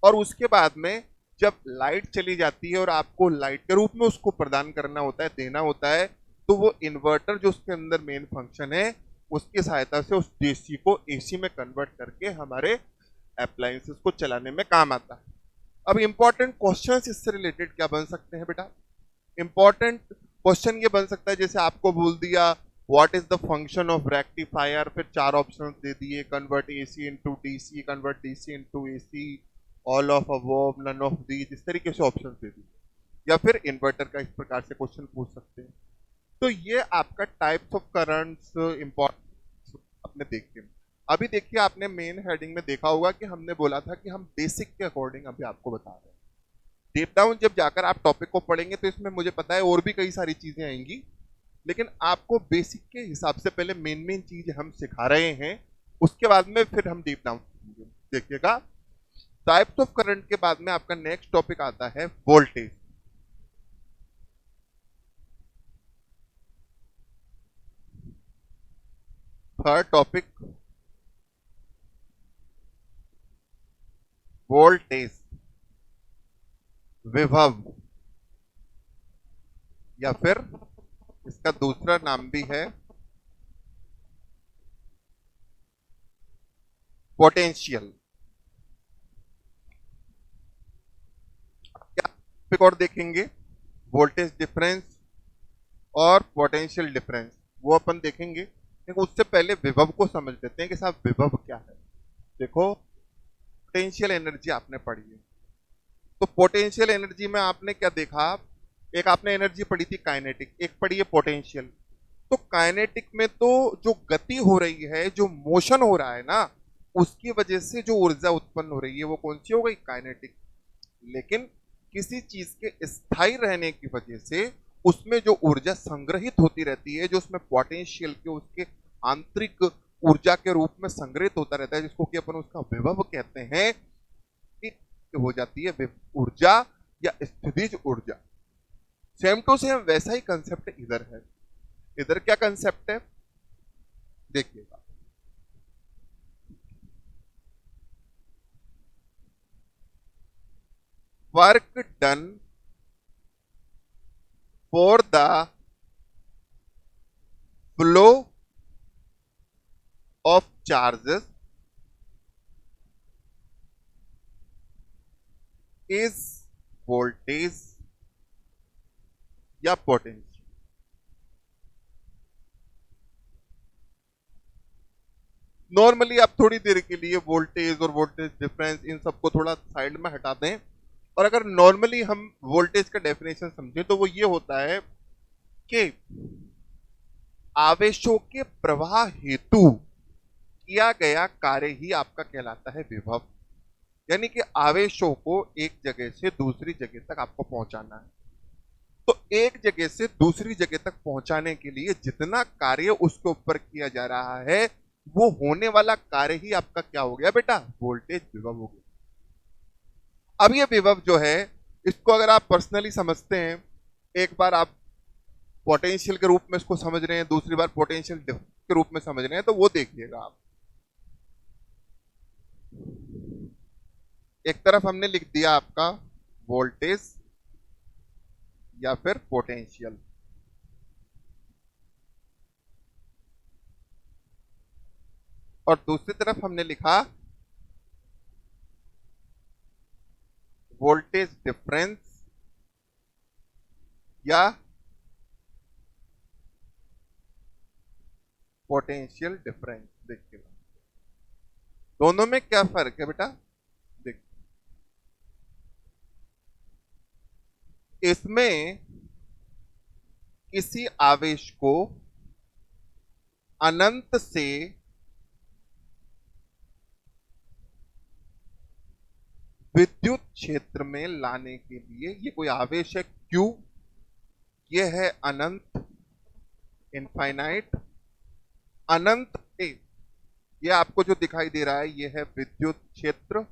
और उसके बाद में जब लाइट चली जाती है और आपको लाइट के रूप में उसको प्रदान करना होता है, देना होता है, तो वो इन्वर्टर जो उसके अंदर मेन फंक्शन है उसकी सहायता से उस डीसी को एसी में कन्वर्ट करके हमारे अप्लायंसेस को चलाने में काम आता है। अब इंपॉर्टेंट क्वेश्चंस इससे रिलेटेड क्या बन सकते हैं बेटा? इंपॉर्टेंट क्वेश्चन ये बन सकता है, जैसे आपको बोल दिया what is the function of rectifier, फिर चार ऑप्शंस दे दिए, convert AC into DC, convert DC into AC, all of above, none of these, इस तरीके से ऑप्शंस दे दिए। या फिर इन्वर्टर का इस प्रकार से क्वेश्चन पूछ सकते हैं। तो ये आपका टाइप्स ऑफ करंट्स इंपॉर्टेंट आपने देखे। अभी देखिए आपने मेन हेडिंग में देखा होगा कि हमने बोला था कि हम बेसिक के अकॉर्डिंग अभी आपको बता रहे हैं। डीप डाउन जब जाकर आप टॉपिक को पढ़ेंगे तो इसमें मुझे पता है और भी कई सारी चीजें आएंगी, लेकिन आपको बेसिक के हिसाब से पहले मेन मेन चीज हम सिखा रहे हैं, उसके बाद में फिर हम डीप डाउन देखिएगा। टाइप्स ऑफ करंट के बाद में आपका नेक्स्ट टॉपिक आता है वोल्टेज। थर्ड टॉपिक वोल्टेज, विभव, या फिर इसका दूसरा नाम भी है पोटेंशियल। क्या टॉपिक और देखेंगे? वोल्टेज डिफरेंस और पोटेंशियल डिफरेंस, वो अपन देखेंगे, लेकिन उससे पहले विभव को समझ लेते हैं कि साहब विभव क्या है। देखो पोटेंशियल एनर्जी आपने पढ़ी है, तो पोटेंशियल एनर्जी में आपने क्या देखा? एक आपने एनर्जी पढ़ी थी काइनेटिक, एक पढ़ी है पोटेंशियल। तो काइनेटिक में तो जो गति हो रही है, जो मोशन हो रहा है ना, उसकी वजह से जो ऊर्जा उत्पन्न हो रही है वो कौन सी हो गई? काइनेटिक। लेकिन किसी चीज के स्थायी रहने की वजह से उसमें जो ऊर्जा संग्रहित होती रहती है, जो उसमें पोटेंशियल के उसके आंतरिक ऊर्जा के रूप में संग्रहित होता रहता है, जिसको कि अपन उसका विभव कहते हैं, हो जाती है ऊर्जा या स्थितिज ऊर्जा। सेम टू सेम वैसा ही कंसेप्ट इधर है। इधर क्या कंसेप्ट है देखिएगा। Work done for the flow of charges is voltage या पोटेंशियल। नॉर्मली आप थोड़ी देर के लिए वोल्टेज और वोल्टेज डिफरेंस इन सबको थोड़ा साइड में हटा दें, और अगर नॉर्मली हम वोल्टेज का डेफिनेशन समझें तो वो ये होता है कि आवेशों के प्रवाह हेतु किया गया कार्य ही आपका कहलाता है विभव। यानी कि आवेशों को एक जगह से दूसरी जगह तक आपको पहुंचाना है, तो एक जगह से दूसरी जगह तक पहुंचाने के लिए जितना कार्य उसके ऊपर किया जा रहा है, वो होने वाला कार्य ही आपका क्या हो गया बेटा? वोल्टेज विभव हो गया। अब ये विभव जो है, इसको अगर आप पर्सनली समझते हैं, एक बार आप पोटेंशियल के रूप में इसको समझ रहे हैं, दूसरी बार पोटेंशियल के रूप में समझ रहे हैं, तो वो देखिएगा आप। एक तरफ हमने लिख दिया आपका वोल्टेज या फिर पोटेंशियल, और दूसरी तरफ हमने लिखा वोल्टेज डिफरेंस या पोटेंशियल डिफरेंस। देखिएगा दोनों में क्या फर्क है बेटा? देखिए इसमें किसी आवेश को अनंत से विद्युत क्षेत्र में लाने के लिए, ये कोई आवेश है Q, ये है अनंत, इनफाइनाइट, अनंत से ये आपको जो दिखाई दे रहा है ये है विद्युत क्षेत्र।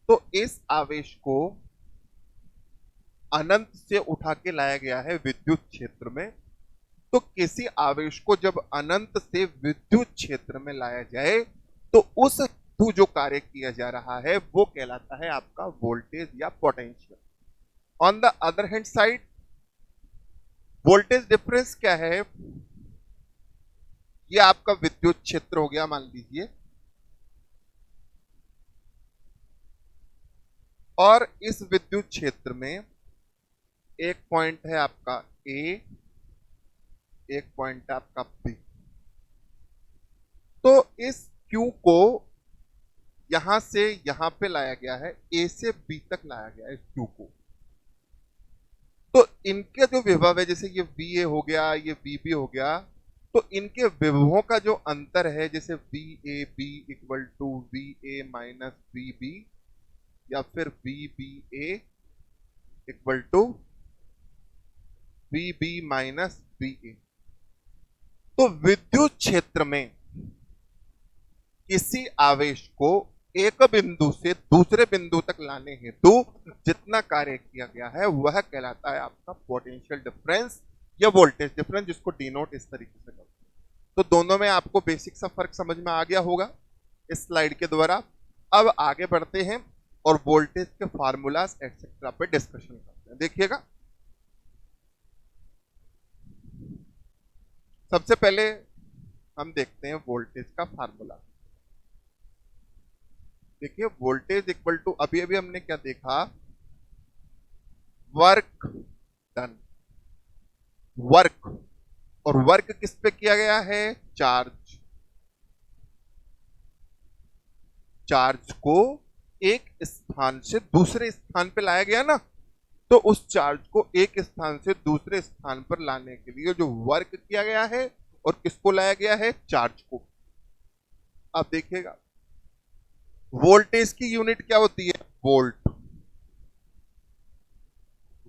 तो इस आवेश को अनंत से उठा के लाया गया है विद्युत क्षेत्र में। तो किसी आवेश को जब अनंत से विद्युत क्षेत्र में लाया जाए तो उस हेतु जो कार्य किया जा रहा है वो कहलाता है आपका वोल्टेज या potential. On the other hand side voltage difference क्या है? ये आपका विद्युत क्षेत्र हो गया मान लीजिए, और इस विद्युत क्षेत्र में एक पॉइंट है आपका ए, एक पॉइंट है आपका बी। तो इस Q को यहां से यहां पे लाया गया है, ए से बी तक लाया गया है इस Q को। तो इनके जो विभव है, जैसे ये वी ए हो गया, ये वी बी हो गया, तो इनके विभवों का जो अंतर है, जैसे V A B equal to V A minus V B, या फिर V B A equal to V B minus V A. तो विद्युत क्षेत्र में किसी आवेश को एक बिंदु से दूसरे बिंदु तक लाने हेतु जितना कार्य किया गया है वह कहलाता है आपका पोटेंशियल डिफरेंस या वोल्टेज डिफरेंस, जिसको डिनोट इस तरीके से करते हैं। तो दोनों में आपको बेसिक सा फर्क समझ में आ गया होगा इस स्लाइड के द्वारा। अब आगे बढ़ते हैं और वोल्टेज के फार्मूलाज एक्सेट्रा पे डिस्कशन करते हैं। देखिएगा, सबसे पहले हम देखते हैं वोल्टेज का फार्मूला। देखिए, वोल्टेज इक्वल टू, अभी अभी हमने क्या देखा, वर्क डन। वर्क, और वर्क किस पे किया गया है, चार्ज। चार्ज को एक स्थान से दूसरे स्थान पे लाया गया ना, तो उस चार्ज को एक स्थान से दूसरे स्थान पर लाने के लिए जो वर्क किया गया है, और किसको लाया गया है, चार्ज को। आप देखिएगा, वोल्टेज की यूनिट क्या होती है, वोल्ट।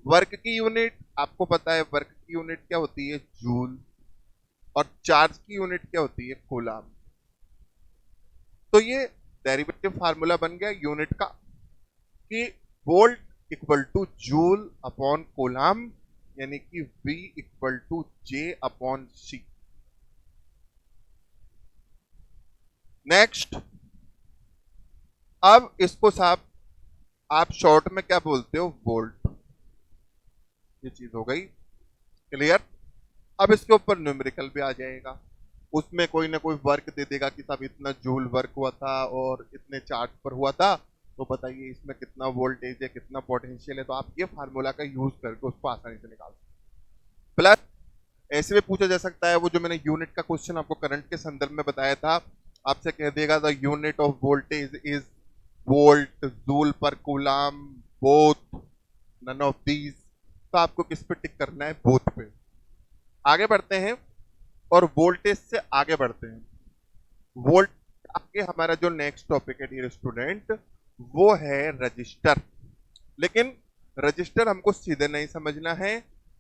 वर्क की यूनिट आपको पता है, वर्क की यूनिट क्या होती है, जूल। और चार्ज की यूनिट क्या होती है, कूलाम। तो ये डेरिवेटिव फार्मूला बन गया यूनिट का कि volt equal to joule upon coulomb, यानी कि V equal to J upon C। Next, अब इसको साहब आप शॉर्ट में क्या बोलते हो, वोल्ट। ये चीज हो गई क्लियर। अब इसके ऊपर न्यूमेरिकल भी आ जाएगा, उसमें कोई ना कोई वर्क दे देगा कि साहब इतना जूल वर्क हुआ था और इतने चार्ज पर हुआ था, तो बताइए इसमें कितना वोल्टेज है, कितना पोटेंशियल है। तो आप ये फार्मूला का यूज करके उसको आसानी से निकाल सकते हैं। प्लस ऐसे भी पूछा जा सकता है, वो जो मैंने यूनिट का क्वेश्चन आपको करंट के संदर्भ में बताया था, आपसे कह देगा the unit of voltage is volt, joule पर coulomb, both, none of these. तो आपको किस पे टिक करना है, बोथ पे। आगे बढ़ते हैं और वोल्टेज से आगे बढ़ते हैं। वोल्ट आगे हमारा जो नेक्स्ट टॉपिक है डियर स्टूडेंट, वो है रजिस्टर। लेकिन रजिस्टर हमको सीधे नहीं समझना है,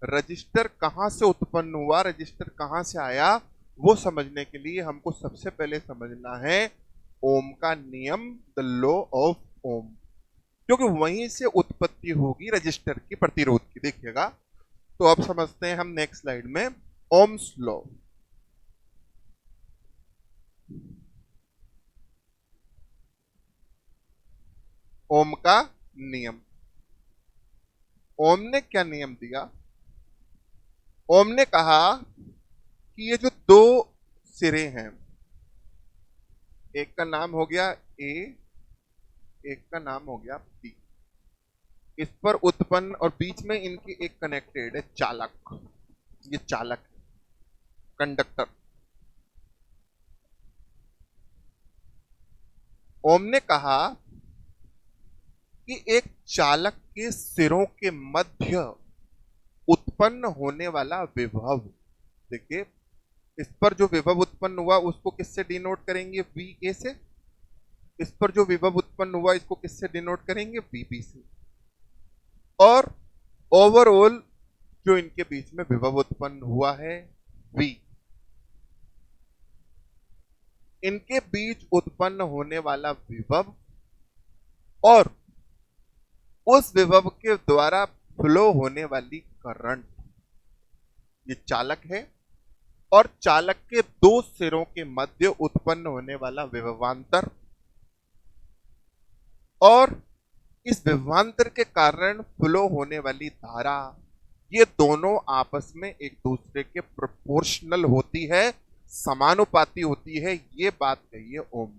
रजिस्टर कहां से उत्पन्न हुआ, रजिस्टर कहां से आया, वो समझने के लिए हमको सबसे पहले समझना है ओम का नियम, द लॉ ऑफ ओम, क्योंकि वहीं से उत्पत्ति होगी रजिस्टर की प्रतिरोध की। देखिएगा, तो अब समझते हैं हम नेक्स्ट स्लाइड में ओम्स लॉ। ओम का नियम। ओम ने क्या नियम दिया, ओम ने कहा कि ये जो दो सिरे हैं, एक का नाम हो गया ए, एक का नाम हो गया बी, इस पर उत्पन्न, और बीच में इनकी एक कनेक्टेड है चालक। ये चालक, कंडक्टर। ओम ने कहा कि एक चालक के सिरों के मध्य उत्पन्न होने वाला विभव, देखिए इस पर जो विभव उत्पन्न हुआ उसको किससे डिनोट करेंगे, वी ए से। इस पर जो विभव उत्पन्न हुआ इसको किससे डिनोट करेंगे, वी बी से। और ओवरऑल जो इनके बीच में विभव उत्पन्न हुआ है, वी। इनके बीच उत्पन्न होने वाला विभव और उस विभव के द्वारा फ्लो होने वाली करंट, ये चालक है। और चालक के दो सिरों के मध्य उत्पन्न होने वाला विभवांतर, और इस विभवांतर के कारण फ्लो होने वाली धारा, ये दोनों आपस में एक दूसरे के प्रोपोर्शनल होती है, समानुपाती होती है। ये बात कही है ओम।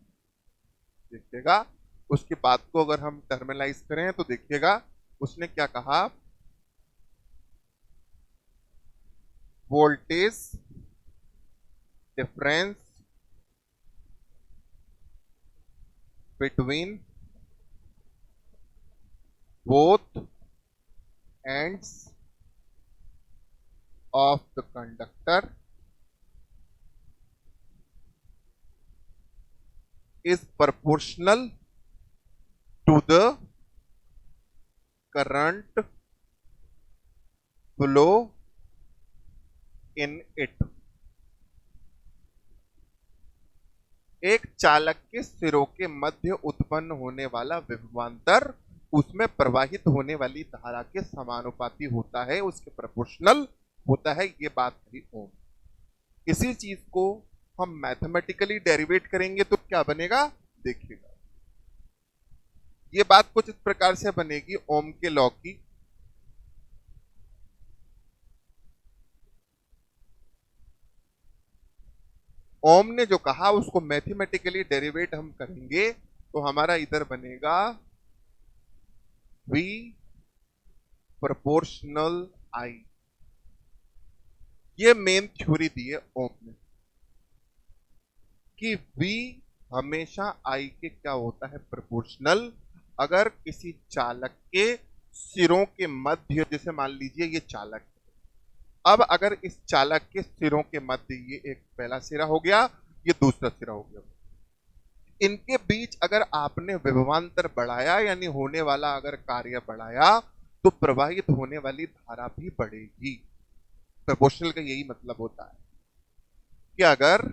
देखिएगा, उसकी बात को अगर हम टर्मिनलाइज करें तो देखिएगा उसने क्या कहा, voltage difference between both ends of the conductor is proportional to the current flow in it। एक चालक के सिरों के मध्य उत्पन्न होने वाला विभवांतर उसमें प्रवाहित होने वाली धारा के समानुपाती होता है, उसके प्रोपोर्शनल होता है। ये बात है ओम। इसी चीज को हम मैथमेटिकली डेरिवेट करेंगे तो क्या बनेगा देखिएगा। ये बात कुछ इस प्रकार से बनेगी ओम के लॉ की। ओम ने जो कहा उसको मैथमेटिकली डेरिवेट हम करेंगे तो हमारा इधर बनेगा V प्रोपोर्शनल I। ये मेन थ्योरी दी है ओम ने कि V हमेशा I के क्या होता है प्रोपोर्शनल। अगर किसी चालक के सिरों के मध्य, जैसे मान लीजिए ये चालक, अब अगर इस चालक के सिरों के मध्य ये एक पहला सिरा हो गया, ये दूसरा सिरा हो गया, इनके बीच अगर आपने विभवांतर बढ़ाया यानी होने वाला अगर कार्य बढ़ाया तो प्रवाहित होने वाली धारा भी बढ़ेगी। प्रोपोर्शनल का यही मतलब होता है कि अगर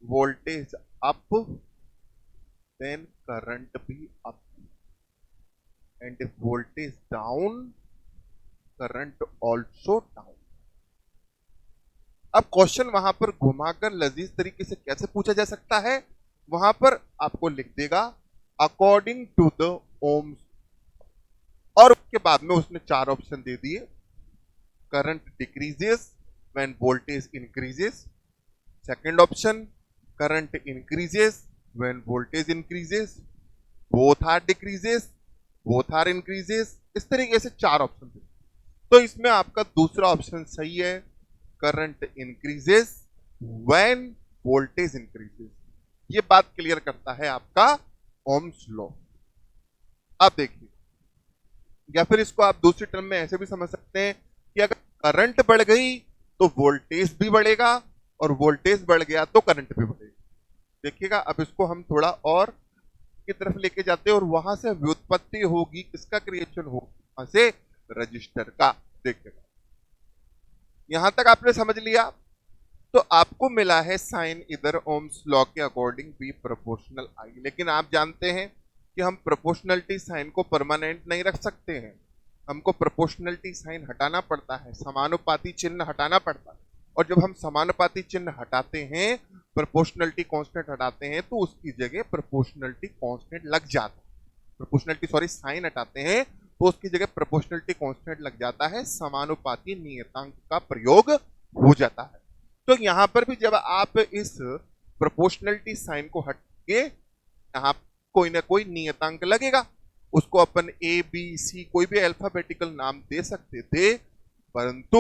वोल्टेज अप देन करंट भी up, and if voltage down current also down. अब क्वेश्चन वहां पर घुमाकर लजीज तरीके से कैसे पूछा जा सकता है, वहां पर आपको लिख देगा अकॉर्डिंग टू द ओम्स, और उसके बाद में उसने 4 ऑप्शन दे दिए। Current decreases when voltage increases, second option current increases when voltage increases, both are decreases, both are increases, इस तरीके से 4 ऑप्शन दे। तो इसमें आपका दूसरा ऑप्शन सही है, current increases when voltage increases. ये बात क्लियर करता है आपका ओम्स लॉ। अब देखिए, या फिर इसको आप दूसरी टर्म में ऐसे भी समझ सकते हैं कि अगर करंट बढ़ गई तो वोल्टेज भी बढ़ेगा, और वोल्टेज बढ़ गया तो करंट भी बढ़ेगा। देखिएगा, अब इसको हम थोड़ा और की तरफ लेके जाते हैं और वहां से व्युत्पत्ति होगी, किसका क्रिएशन होगा, वहां से रजिस्टर का। देखिएगा, यहां तक आपने समझ लिया। तो आपको मिला है साइन इधर ओम्स लॉ के अकॉर्डिंग बी प्रोपोर्शनल आई। लेकिन आप जानते हैं कि हम प्रोपोर्शनलिटी साइन को परमानेंट नहीं रख सकते हैं, हमको प्रोपोर्शनलिटी साइन हटाना पड़ता है, समानुपाती चिन्ह हटाना पड़ता है। और जब हम समानुपाती चिन्ह हटाते हैं, प्रोपोर्शनलिटी कांस्टेंट हटाते हैं, तो उसकी जगह प्रोपोर्शनलिटी कांस्टेंट लग जाता है। प्रोपोर्शनलिटी सॉरी साइन हटाते हैं तो उसकी जगह प्रोपोर्शनलिटी कांस्टेंट लग जाता है, समानुपाती नियतांक का प्रयोग हो जाता है। तो यहां पर भी जब आप इस प्रोपोर्शनलिटी साइन को हट के यहां कोई ना कोई नियतांक लगेगा, उसको अपन ए बी सी कोई भी अल्फाबेटिकल नाम दे सकते थे, परंतु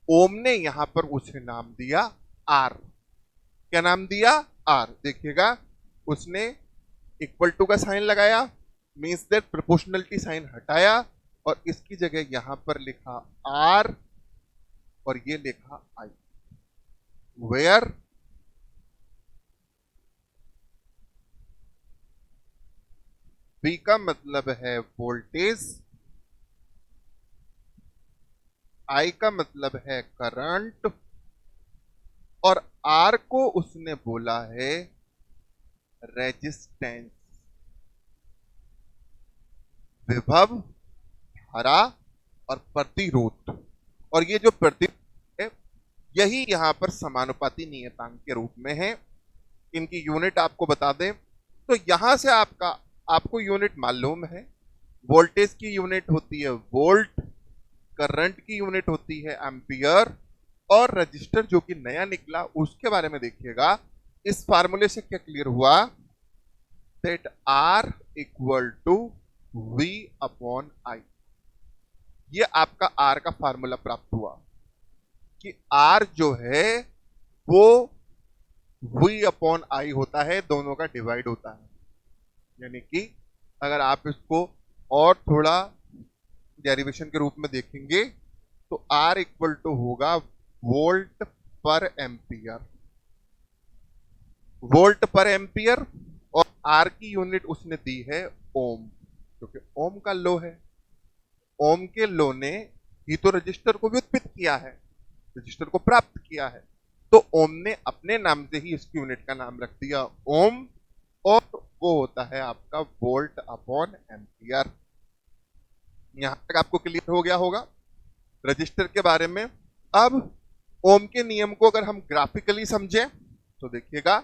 ओम ने यहां पर उसे नाम दिया आर। क्या नाम दिया, आर। देखिएगा, उसने इक्वल टू का साइन लगाया, मीन्स दैट प्रोपोर्शनलिटी साइन हटाया और इसकी जगह यहां पर लिखा आर और ये लिखा आई। वेयर बी का मतलब है वोल्टेज, आई का मतलब है करंट, और आर को उसने बोला है रेजिस्टेंस, विभव, धारा और प्रतिरोध। और ये जो प्रतिरोध है यही यहां पर समानुपाती नियतांक के रूप में है। इनकी यूनिट आपको बता दें तो यहां से आपको यूनिट मालूम है। वोल्टेज की यूनिट होती है वोल्ट, करंट की यूनिट होती है एम्पियर, और रजिस्टर जो कि नया निकला उसके बारे में देखिएगा। इस फार्मूले से क्या क्लियर हुआ, that R equal to V upon I. ये आपका आर का फार्मूला प्राप्त हुआ कि आर जो है वो वी अपॉन आई होता है, दोनों का डिवाइड होता है। यानी कि अगर आप इसको और थोड़ा डेरिवेशन के रूप में देखेंगे तो आर इक्वल टू होगा वोल्ट पर एम्पियर, वोल्ट पर एम्पियर, और आर की यूनिट उसने दी है ओम, क्योंकि ओम का लो है। ओम के लो ने ही तो रजिस्टर को व्युत्पन्न किया है, रजिस्टर को प्राप्त किया है, तो ओम ने अपने नाम से ही इसकी यूनिट का नाम रख दिया ओम, और वो होता है आपका वोल्ट अपॉन एम्पियर। यहां तक आपको क्लियर हो गया होगा रजिस्टर के बारे में। अब ओम के नियम को अगर हम ग्राफिकली समझें तो देखिएगा,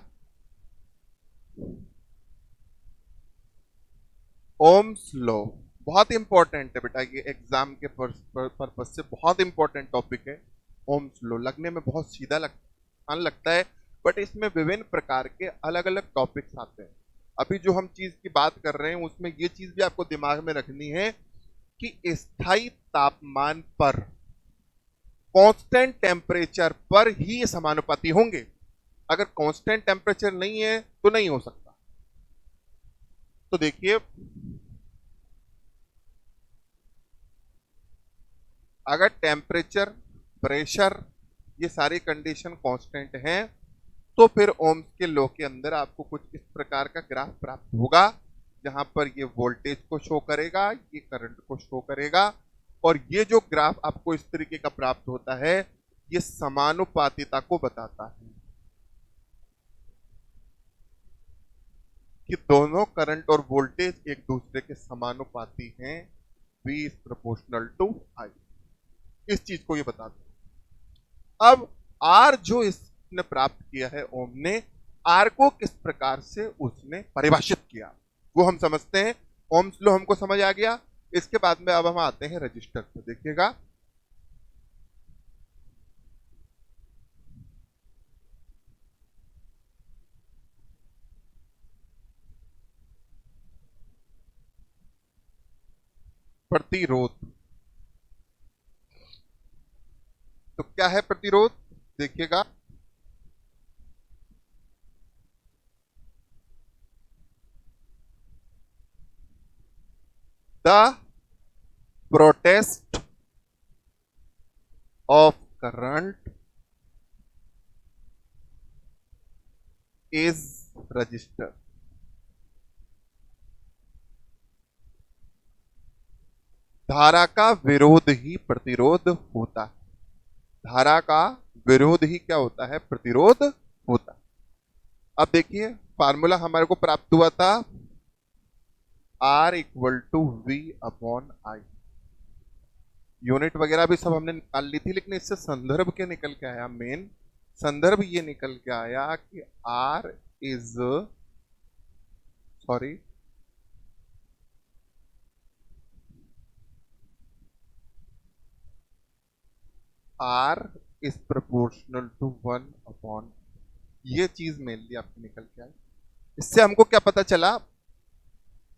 ओम्स लॉ बहुत इंपॉर्टेंट है बेटा, ये एग्जाम के पर्पज से बहुत इंपॉर्टेंट टॉपिक है। ओम्स लॉ लगने में बहुत सीधा लगता है, बट इसमें विभिन्न प्रकार के अलग अलग टॉपिक्स आते हैं। अभी जो हम चीज की बात कर रहे हैं उसमें ये चीज भी आपको दिमाग में रखनी है कि स्थायी तापमान पर, कांस्टेंट टेम्परेचर पर ही ये समानुपाती होंगे। अगर कांस्टेंट टेम्परेचर नहीं है तो नहीं हो सकता। तो देखिए, अगर टेम्परेचर, प्रेशर, ये सारी कंडीशन कांस्टेंट हैं, तो फिर ओम्स के लॉ के अंदर आपको कुछ इस प्रकार का ग्राफ प्राप्त होगा, जहां पर ये वोल्टेज को शो करेगा, ये करंट को शो करेगा, और ये जो ग्राफ आपको इस तरीके का प्राप्त होता है, ये समानुपातिता को बताता है कि दोनों करंट और वोल्टेज एक दूसरे के समानुपाती हैं, V is proportional to I। इस चीज को ये बताते हैं। अब R जो इसने प्राप्त किया है ओम ने, R को किस प्रकार से उसने परिभाषित किया वो हम समझते हैं। ओम्स लॉ हमको समझ आ गया। इसके बाद में अब हम आते हैं रजिस्टर पे। देखिएगा, प्रतिरोध, तो क्या है प्रतिरोध? देखिएगा, the protest of current is register. धारा का विरोध ही प्रतिरोध होता है। धारा का विरोध ही क्या होता है? प्रतिरोध होता है। अब देखिए, फार्मूला हमारे को प्राप्त हुआ था R equal to V upon I। Unit वगैरह भी सब हमने निकाल ली थी, लेकिन इससे संदर्भ क्या निकल के आया? मेन संदर्भ ये निकल के आया कि R is, sorry, R is proportional to 1 upon, ये चीज मेनली आपको निकल के आई। इससे हमको क्या पता चला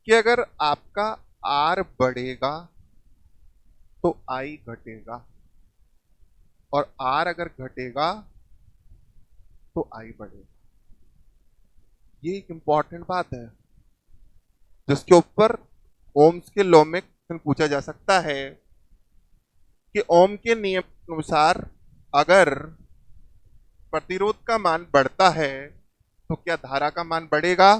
कि अगर आपका R बढ़ेगा तो I घटेगा, और R अगर घटेगा तो I बढ़ेगा। ये एक इंपॉर्टेंट बात है जिसके ऊपर ओम्स के लॉ में क्वेश्चन पूछा जा सकता है कि ओम के नियम के अनुसार अगर प्रतिरोध का मान बढ़ता है तो क्या धारा का मान बढ़ेगा?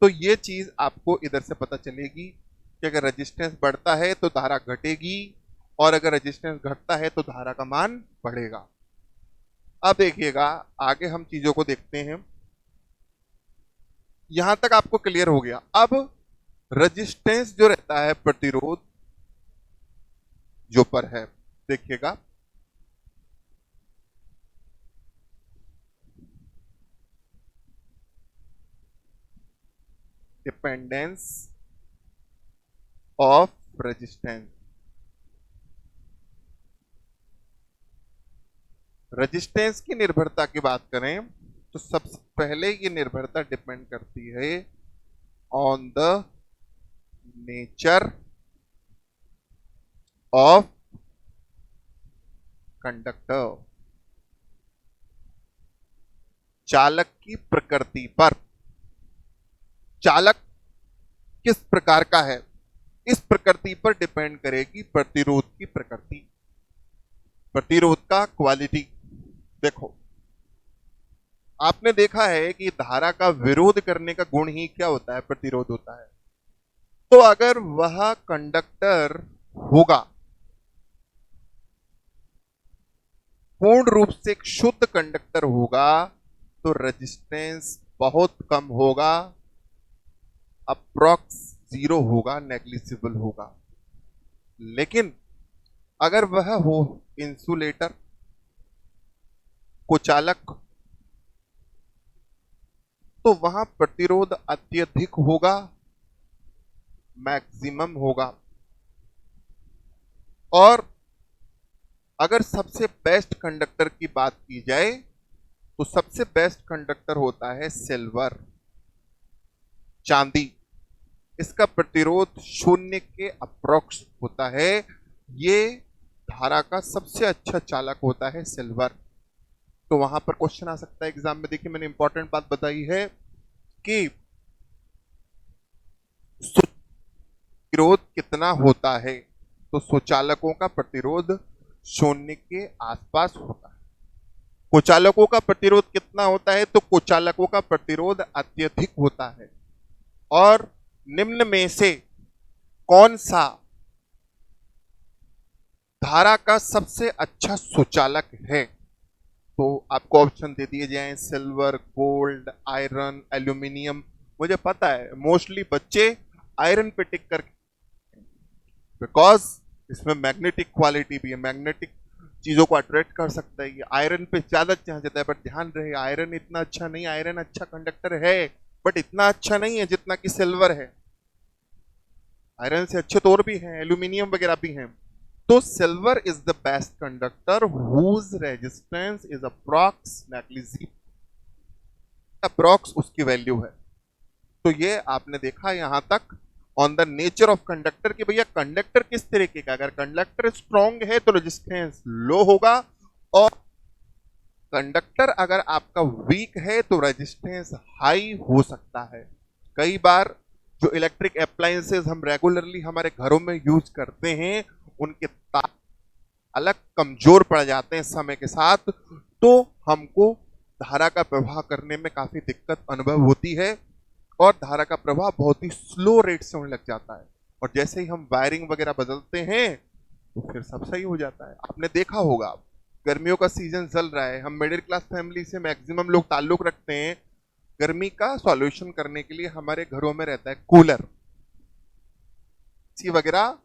तो ये चीज आपको इधर से पता चलेगी कि अगर रेजिस्टेंस बढ़ता है तो धारा घटेगी, और अगर रेजिस्टेंस घटता है तो धारा का मान बढ़ेगा। अब देखिएगा, आगे हम चीजों को देखते हैं। यहां तक आपको क्लियर हो गया। अब रेजिस्टेंस जो रहता है, प्रतिरोध जो पर है, देखिएगा, डिपेंडेंस ऑफ रेजिस्टेंस। रेजिस्टेंस की निर्भरता की बात करें तो सबसे पहले ये निर्भरता डिपेंड करती है on the nature of conductor, चालक की प्रकृति पर। चालक किस प्रकार का है, इस प्रकृति पर डिपेंड करेगी प्रतिरोध की प्रकृति। प्रतिरोध का क्वालिटी। देखो, आपने देखा है कि धारा का विरोध करने का गुण ही क्या होता है? प्रतिरोध होता है। तो अगर वह कंडक्टर होगा, पूर्ण रूप से एक शुद्ध कंडक्टर होगा, तो रेजिस्टेंस बहुत कम होगा, अप्रॉक्स जीरो होगा, नेग्लिजिबल होगा। लेकिन अगर वह हो इंसुलेटर, कुचालक, तो वहां प्रतिरोध अत्यधिक होगा, मैक्सिमम होगा। और अगर सबसे बेस्ट कंडक्टर की बात की जाए तो सबसे बेस्ट कंडक्टर होता है सिल्वर, चांदी। इसका प्रतिरोध शून्य के अप्रोक्स होता है। ये धारा का सबसे अच्छा चालक होता है सिल्वर। तो वहां पर क्वेश्चन आ सकता है एग्जाम में। देखिए, मैंने इंपॉर्टेंट बात बताई है कि प्रतिरोध कितना होता है। तो सुचालकों का प्रतिरोध शून्य के आसपास होता है। कुचालकों का प्रतिरोध कितना होता है? तो कुचालकों का प्रतिरोध अत्यधिक होता है। और निम्न में से कौन सा धारा का सबसे अच्छा सुचालक है? तो आपको ऑप्शन दे दिए जाएं, सिल्वर, गोल्ड, आयरन, एल्यूमिनियम। मुझे पता है मोस्टली बच्चे आयरन पे टिक करके, बिकॉज इसमें मैग्नेटिक क्वालिटी भी है, मैग्नेटिक चीजों को अट्रैक्ट कर सकता है। ये आयरन पे ज्यादा चांस देता है, बट ध्यान रहे आयरन इतना अच्छा नहीं। आयरन अच्छा कंडक्टर है, बट इतना अच्छा नहीं है जितना कि सिल्वर है। आयरन से अच्छे तो और भी हैं, एल्यूमिनियम वगैरह भी हैं। तो silver is the best conductor whose resistance is approx negligible. Approx उसकी वैल्यू है। तो ये आपने देखा यहां तक on the nature of conductor कि भैया कंडक्टर किस तरीके का। अगर कंडक्टर स्ट्रॉन्ग है तो रेजिस्टेंस लो होगा, और कंडक्टर अगर आपका वीक है तो रेजिस्टेंस हाई हो सकता है। कई बार जो इलेक्ट्रिक अप्लायंसेस हम रेगुलरली हमारे घरों में यूज करते हैं, उनके तार अलग कमजोर पड़ जाते हैं समय के साथ, तो हमको धारा का प्रवाह करने में काफी दिक्कत अनुभव होती है, और धारा का प्रवाह बहुत ही स्लो रेट से होने लग जाता है। और जैसे ही हम वायरिंग वगैरह बदलते हैं तो फिर सब सही हो जाता है। आपने देखा होगा गर्मियों का सीजन चल रहा है, हम मिडिल क्लास फैमिली से मैक्सिमम लोग ताल्लुक रखते हैं। गर्मी का सॉल्यूशन करने के लिए हमारे घरों में रहता है कूलर। सी वगैरह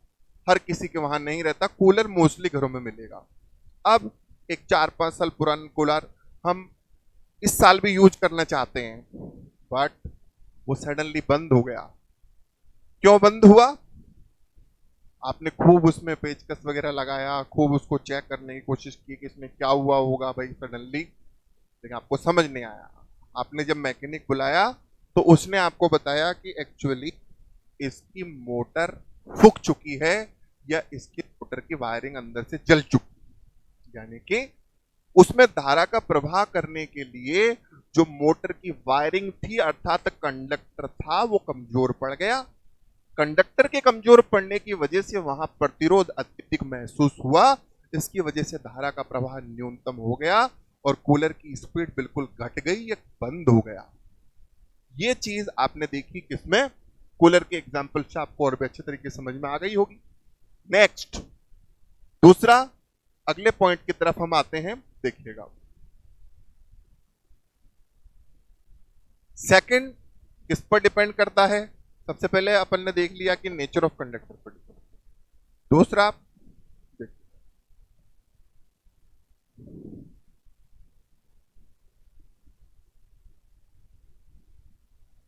हर किसी के वहां नहीं रहता, कूलर मोस्टली घरों में मिलेगा। अब एक 4-5 साल पुराना कूलर हम इस साल भी यूज करना चाहते हैं, बट वो सडनली बंद हो गया। क्यों बंद हुआ? आपने खूब उसमें पेचकस वगैरह लगाया, खूब उसको चेक करने की कोशिश की कि इसमें क्या हुआ होगा भाई सडनली, लेकिन आपको समझ नहीं आया। आपने जब मैकेनिक बुलाया तो उसने आपको बताया कि एक्चुअली इसकी मोटर फूक चुकी है, या इसकी मोटर की वायरिंग अंदर से जल चुकी, यानी कि उसमें धारा का प्रवाह करने के लिए जो मोटर की वायरिंग थी, अर्थात कंडक्टर था, वो कमजोर पड़ गया। कंडक्टर के कमजोर पड़ने की वजह से वहां प्रतिरोध अत्यधिक महसूस हुआ। इसकी वजह से धारा का प्रवाह न्यूनतम हो गया और कूलर की स्पीड बिल्कुल घट गई या बंद हो गया। ये चीज आपने देखी किसमें? कूलर के एग्जाम्पल से आपको और भी अच्छे तरीके से समझ में आ गई होगी। नेक्स्ट, दूसरा, अगले पॉइंट की तरफ हम आते हैं, देखिएगा। सेकंड किस पर डिपेंड करता है? सबसे पहले अपन ने देख लिया कि नेचर ऑफ कंडक्टर पर डिपेंड। दूसरा,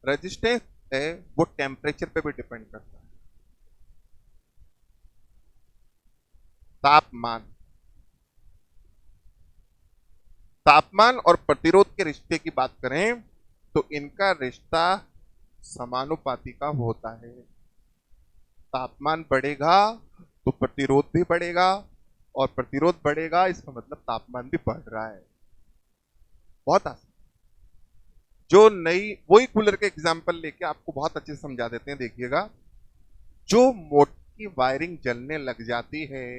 रेजिस्टेंस है वो टेम्परेचर पे भी डिपेंड करता है। तापमान, तापमान और प्रतिरोध के रिश्ते की बात करें तो इनका रिश्ता समानुपाती का होता है। तापमान बढ़ेगा तो प्रतिरोध भी बढ़ेगा, और प्रतिरोध बढ़ेगा इसका मतलब तापमान भी बढ़ रहा है। बहुत आसान। जो नई, वही कूलर के एग्जांपल लेके आपको बहुत अच्छे से समझा देते हैं, देखिएगा। जो मोटर की वायरिंग जलने लग जाती है,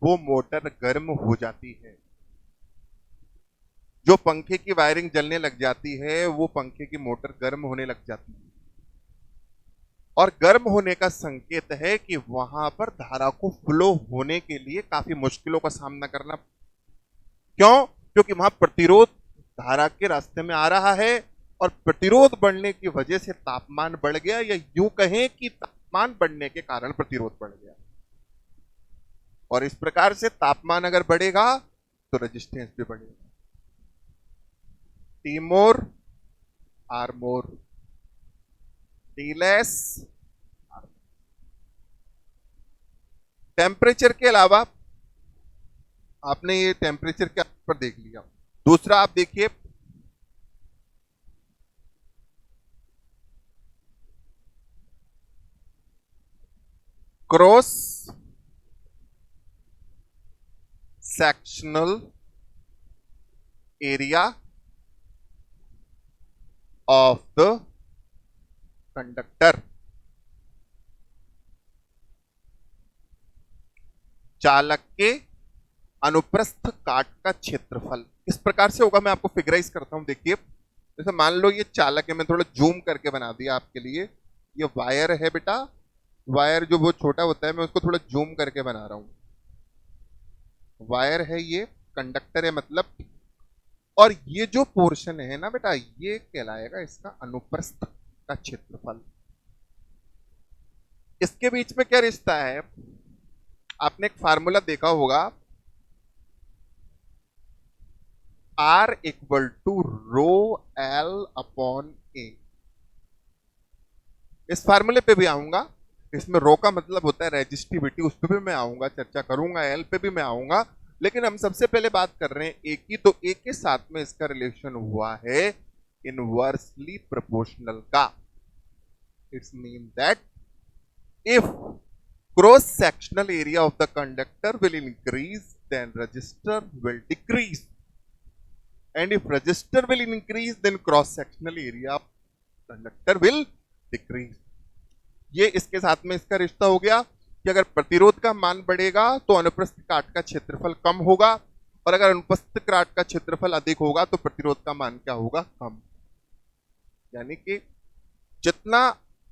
वो मोटर गर्म हो जाती है। जो पंखे की वायरिंग जलने लग जाती है वो पंखे की मोटर गर्म होने लग जाती है, और गर्म होने का संकेत है कि वहां पर धारा को फ्लो होने के लिए काफी मुश्किलों का सामना करना। क्यों? क्योंकि वहां प्रतिरोध धारा के रास्ते में आ रहा है, और प्रतिरोध बढ़ने की वजह से तापमान बढ़ गया, या यूं कहें कि तापमान बढ़ने के कारण प्रतिरोध बढ़ गया। और इस प्रकार से तापमान अगर बढ़ेगा तो रेजिस्टेंस भी बढ़ेगा। T more R more, T less. Temperature के अलावा आपने ये टेम्परेचर के पर देख लिया। दूसरा आप देखिए, cross sectional area of the conductor. चालक के अनुप्रस्थ काट का क्षेत्रफल इस प्रकार से होगा। मैं आपको फिगराइज करता हूं, देखिए। जैसे मान लो ये चालक है, मैं थोड़ा जूम करके बना दिया आपके लिए। ये वायर है बेटा, वायर जो वो छोटा होता है, मैं उसको थोड़ा जूम करके बना रहा हूं। वायर है, ये कंडक्टर है मतलब। और ये जो पोर्शन है ना बेटा, ये कहलाएगा इसका अनुप्रस्थ का क्षेत्रफल। इसके बीच में क्या रिश्ता है? आपने एक फार्मूला देखा होगा, R equal to rho L upon A. इस फार्मूले पे भी आऊंगा। इसमें रो का मतलब होता है रेजिस्टिविटी, उस पर भी मैं आऊंगा, चर्चा करूंगा। एल पे भी मैं आऊंगा, लेकिन हम सबसे पहले बात कर रहे हैं ए की। तो ए के साथ में इसका रिलेशन हुआ है इनवर्सली प्रोपोर्शनल का। It's mean that if cross sectional area of the conductor will increase, then resistor will decrease, and if resistor will increase then cross sectional area of conductor will decrease। ये इसके साथ में इसका रिश्ता हो गया कि अगर प्रतिरोध का मान बढ़ेगा तो अनुप्रस्थ काट का क्षेत्रफल कम होगा, और अगर अनुप्रस्थ काट का क्षेत्रफल अधिक होगा तो प्रतिरोध का मान क्या होगा? कम। यानी कि जितना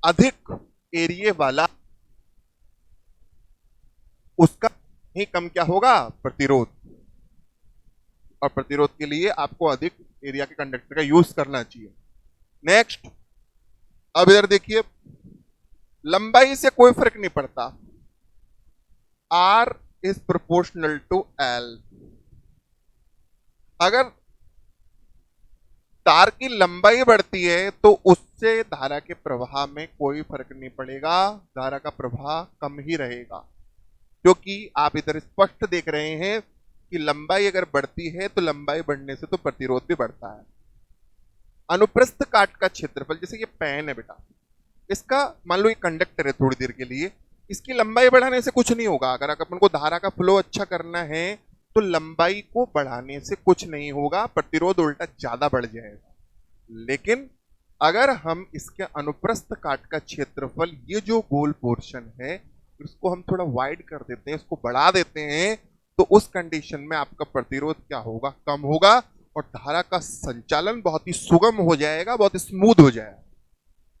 अधिक एरिया वाला उसका ही कम क्या होगा? प्रतिरोध। और प्रतिरोध के लिए आपको अधिक एरिया के कंडक्टर का यूज करना चाहिए। नेक्स्ट, अब इधर देखिए, लंबाई से कोई फर्क नहीं पड़ता। R is proportional to L। अगर तार की लंबाई बढ़ती है तो उससे धारा के प्रवाह में कोई फर्क नहीं पड़ेगा, धारा का प्रवाह कम ही रहेगा। क्योंकि आप इधर स्पष्ट देख रहे हैं कि लंबाई अगर बढ़ती है तो लंबाई बढ़ने से तो प्रतिरोध भी बढ़ता है। अनुप्रस्थ काट का क्षेत्रफल, जैसे ये पेन है बेटा, इसका मान लो ये कंडक्टर है थोड़ी देर के लिए, इसकी लंबाई बढ़ाने से कुछ नहीं होगा। अगर अपन को धारा का फ्लो अच्छा करना है तो लंबाई को बढ़ाने से कुछ नहीं होगा, प्रतिरोध उल्टा ज्यादा बढ़ जाएगा। लेकिन अगर हम इसके अनुप्रस्थ काट का क्षेत्रफल, ये जो गोल पोर्शन है, इसको हम थोड़ा वाइड कर देते हैं, इसको बढ़ा देते हैं, तो उस कंडीशन में आपका प्रतिरोध क्या होगा? कम होगा, और धारा का संचालन बहुत ही सुगम हो जाएगा, बहुत ही स्मूथ हो जाएगा।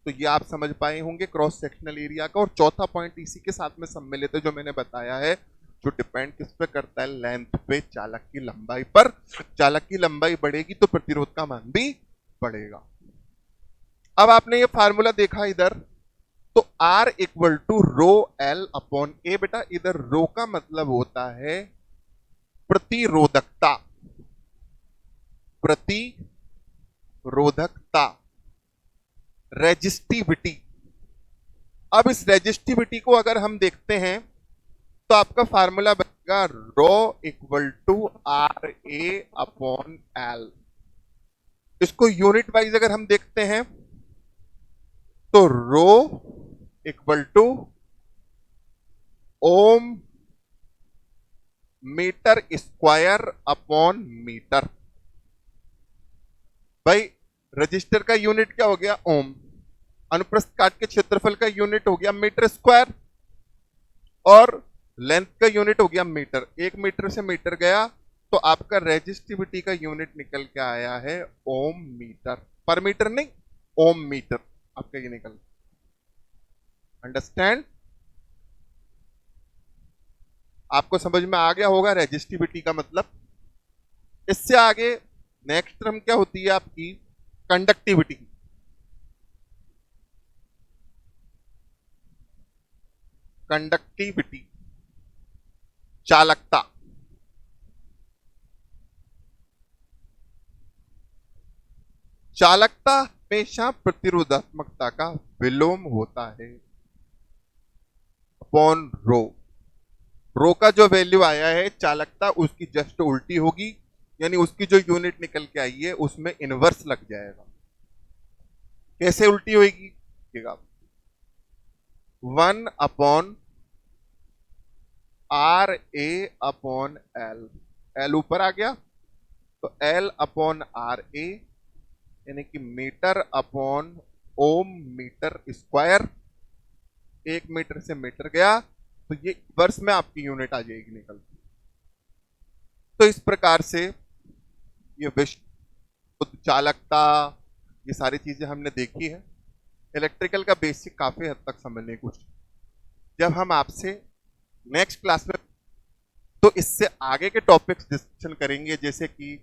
तो ये आप समझ पाए होंगे क्रॉस सेक्शनल एरिया का। और चौथा पॉइंट इसी के साथ में सम्मिलित है जो मैंने बताया है, जो डिपेंड किस पे करता है? लेंथ पे, चालक की लंबाई पर। चालक की लंबाई बढ़ेगी तो प्रतिरोध का मान भी बढ़ेगा। अब आपने ये फार्मूला देखा इधर, तो R equal to rho L upon A. बेटा इधर रो का मतलब होता है प्रतिरोधकता, प्रतिरोधकता, रेजिस्टिविटी। अब इस रेजिस्टिविटी को अगर हम देखते हैं तो आपका फार्मूला बनेगा rho equal to R A upon L. इसको यूनिट वाइज अगर हम देखते हैं तो rho equal to ohm metre square upon metre. भाई रजिस्टर का यूनिट क्या हो गया? ओम। अनुप्रस्थ काट के क्षेत्रफल का यूनिट हो गया मीटर स्क्वायर। और लेंथ का यूनिट हो गया मीटर, 1 मीटर से मीटर गया तो आपका रेजिस्टिविटी का यूनिट निकल के आया है ओम मीटर, पर मीटर नहीं, ओम मीटर आपका ये निकल। अंडरस्टैंड? आपको समझ में आ गया होगा रेजिस्टिविटी का मतलब। इससे आगे नेक्स्ट टर्म क्या होती है आपकी? कंडक्टिविटी। कंडक्टिविटी, चालकता। चालकता हमेशा प्रतिरोधात्मकता का विलोम होता है अपॉन रो। रो का जो वैल्यू आया है चालकता उसकी जस्ट उल्टी होगी, यानी उसकी जो यूनिट निकल के आई है उसमें इनवर्स लग जाएगा। कैसे उल्टी होगी? 1 upon R A upon L, L ऊपर आ गया तो एल अपॉन आर ए, यानी कि मीटर अपॉन ओम मीटर स्क्वायर। 1 मीटर से मीटर गया तो ये वर्ष में आपकी यूनिट आ जाएगी निकल। तो इस प्रकार से ये विश्व चालकता, ये सारी चीजें हमने देखी है। इलेक्ट्रिकल का बेसिक काफी हद तक समझने की कोशिश। जब हम आपसे नेक्स्ट क्लास में तो इससे आगे के टॉपिक्स डिस्कशन करेंगे, जैसे कि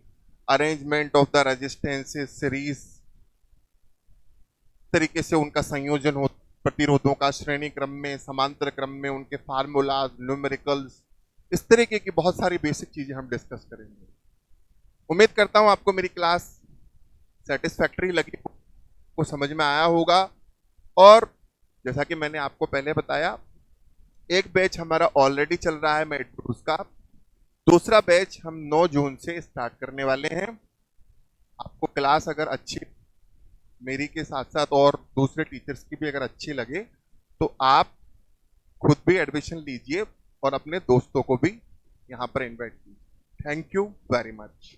arrangement of the resistances series, तरीके से उनका संयोजन हो, प्रतिरोधों का श्रेणी क्रम में, समांतर क्रम में, उनके फार्मूलाज, न्यूमेरिकल्स, इस तरीके की बहुत सारी बेसिक चीजें हम डिस्कस करेंगे। उम्मीद करता हूं आपको मेरी क्लास सेटिस्फैक्टरी लगी, को समझ में आया होगा। और जैसा कि मैंने आपको पहले बताया, एक बैच हमारा ऑलरेडी चल रहा है मेट्रोस का, दूसरा बैच हम 9 जून से स्टार्ट करने वाले हैं। आपको क्लास अगर अच्छी मेरी के साथ साथ और दूसरे टीचर्स की भी अगर अच्छी लगे तो आप खुद भी एडमिशन लीजिए और अपने दोस्तों को भी यहाँ पर इनवाइट कीजिए। Thank you very much.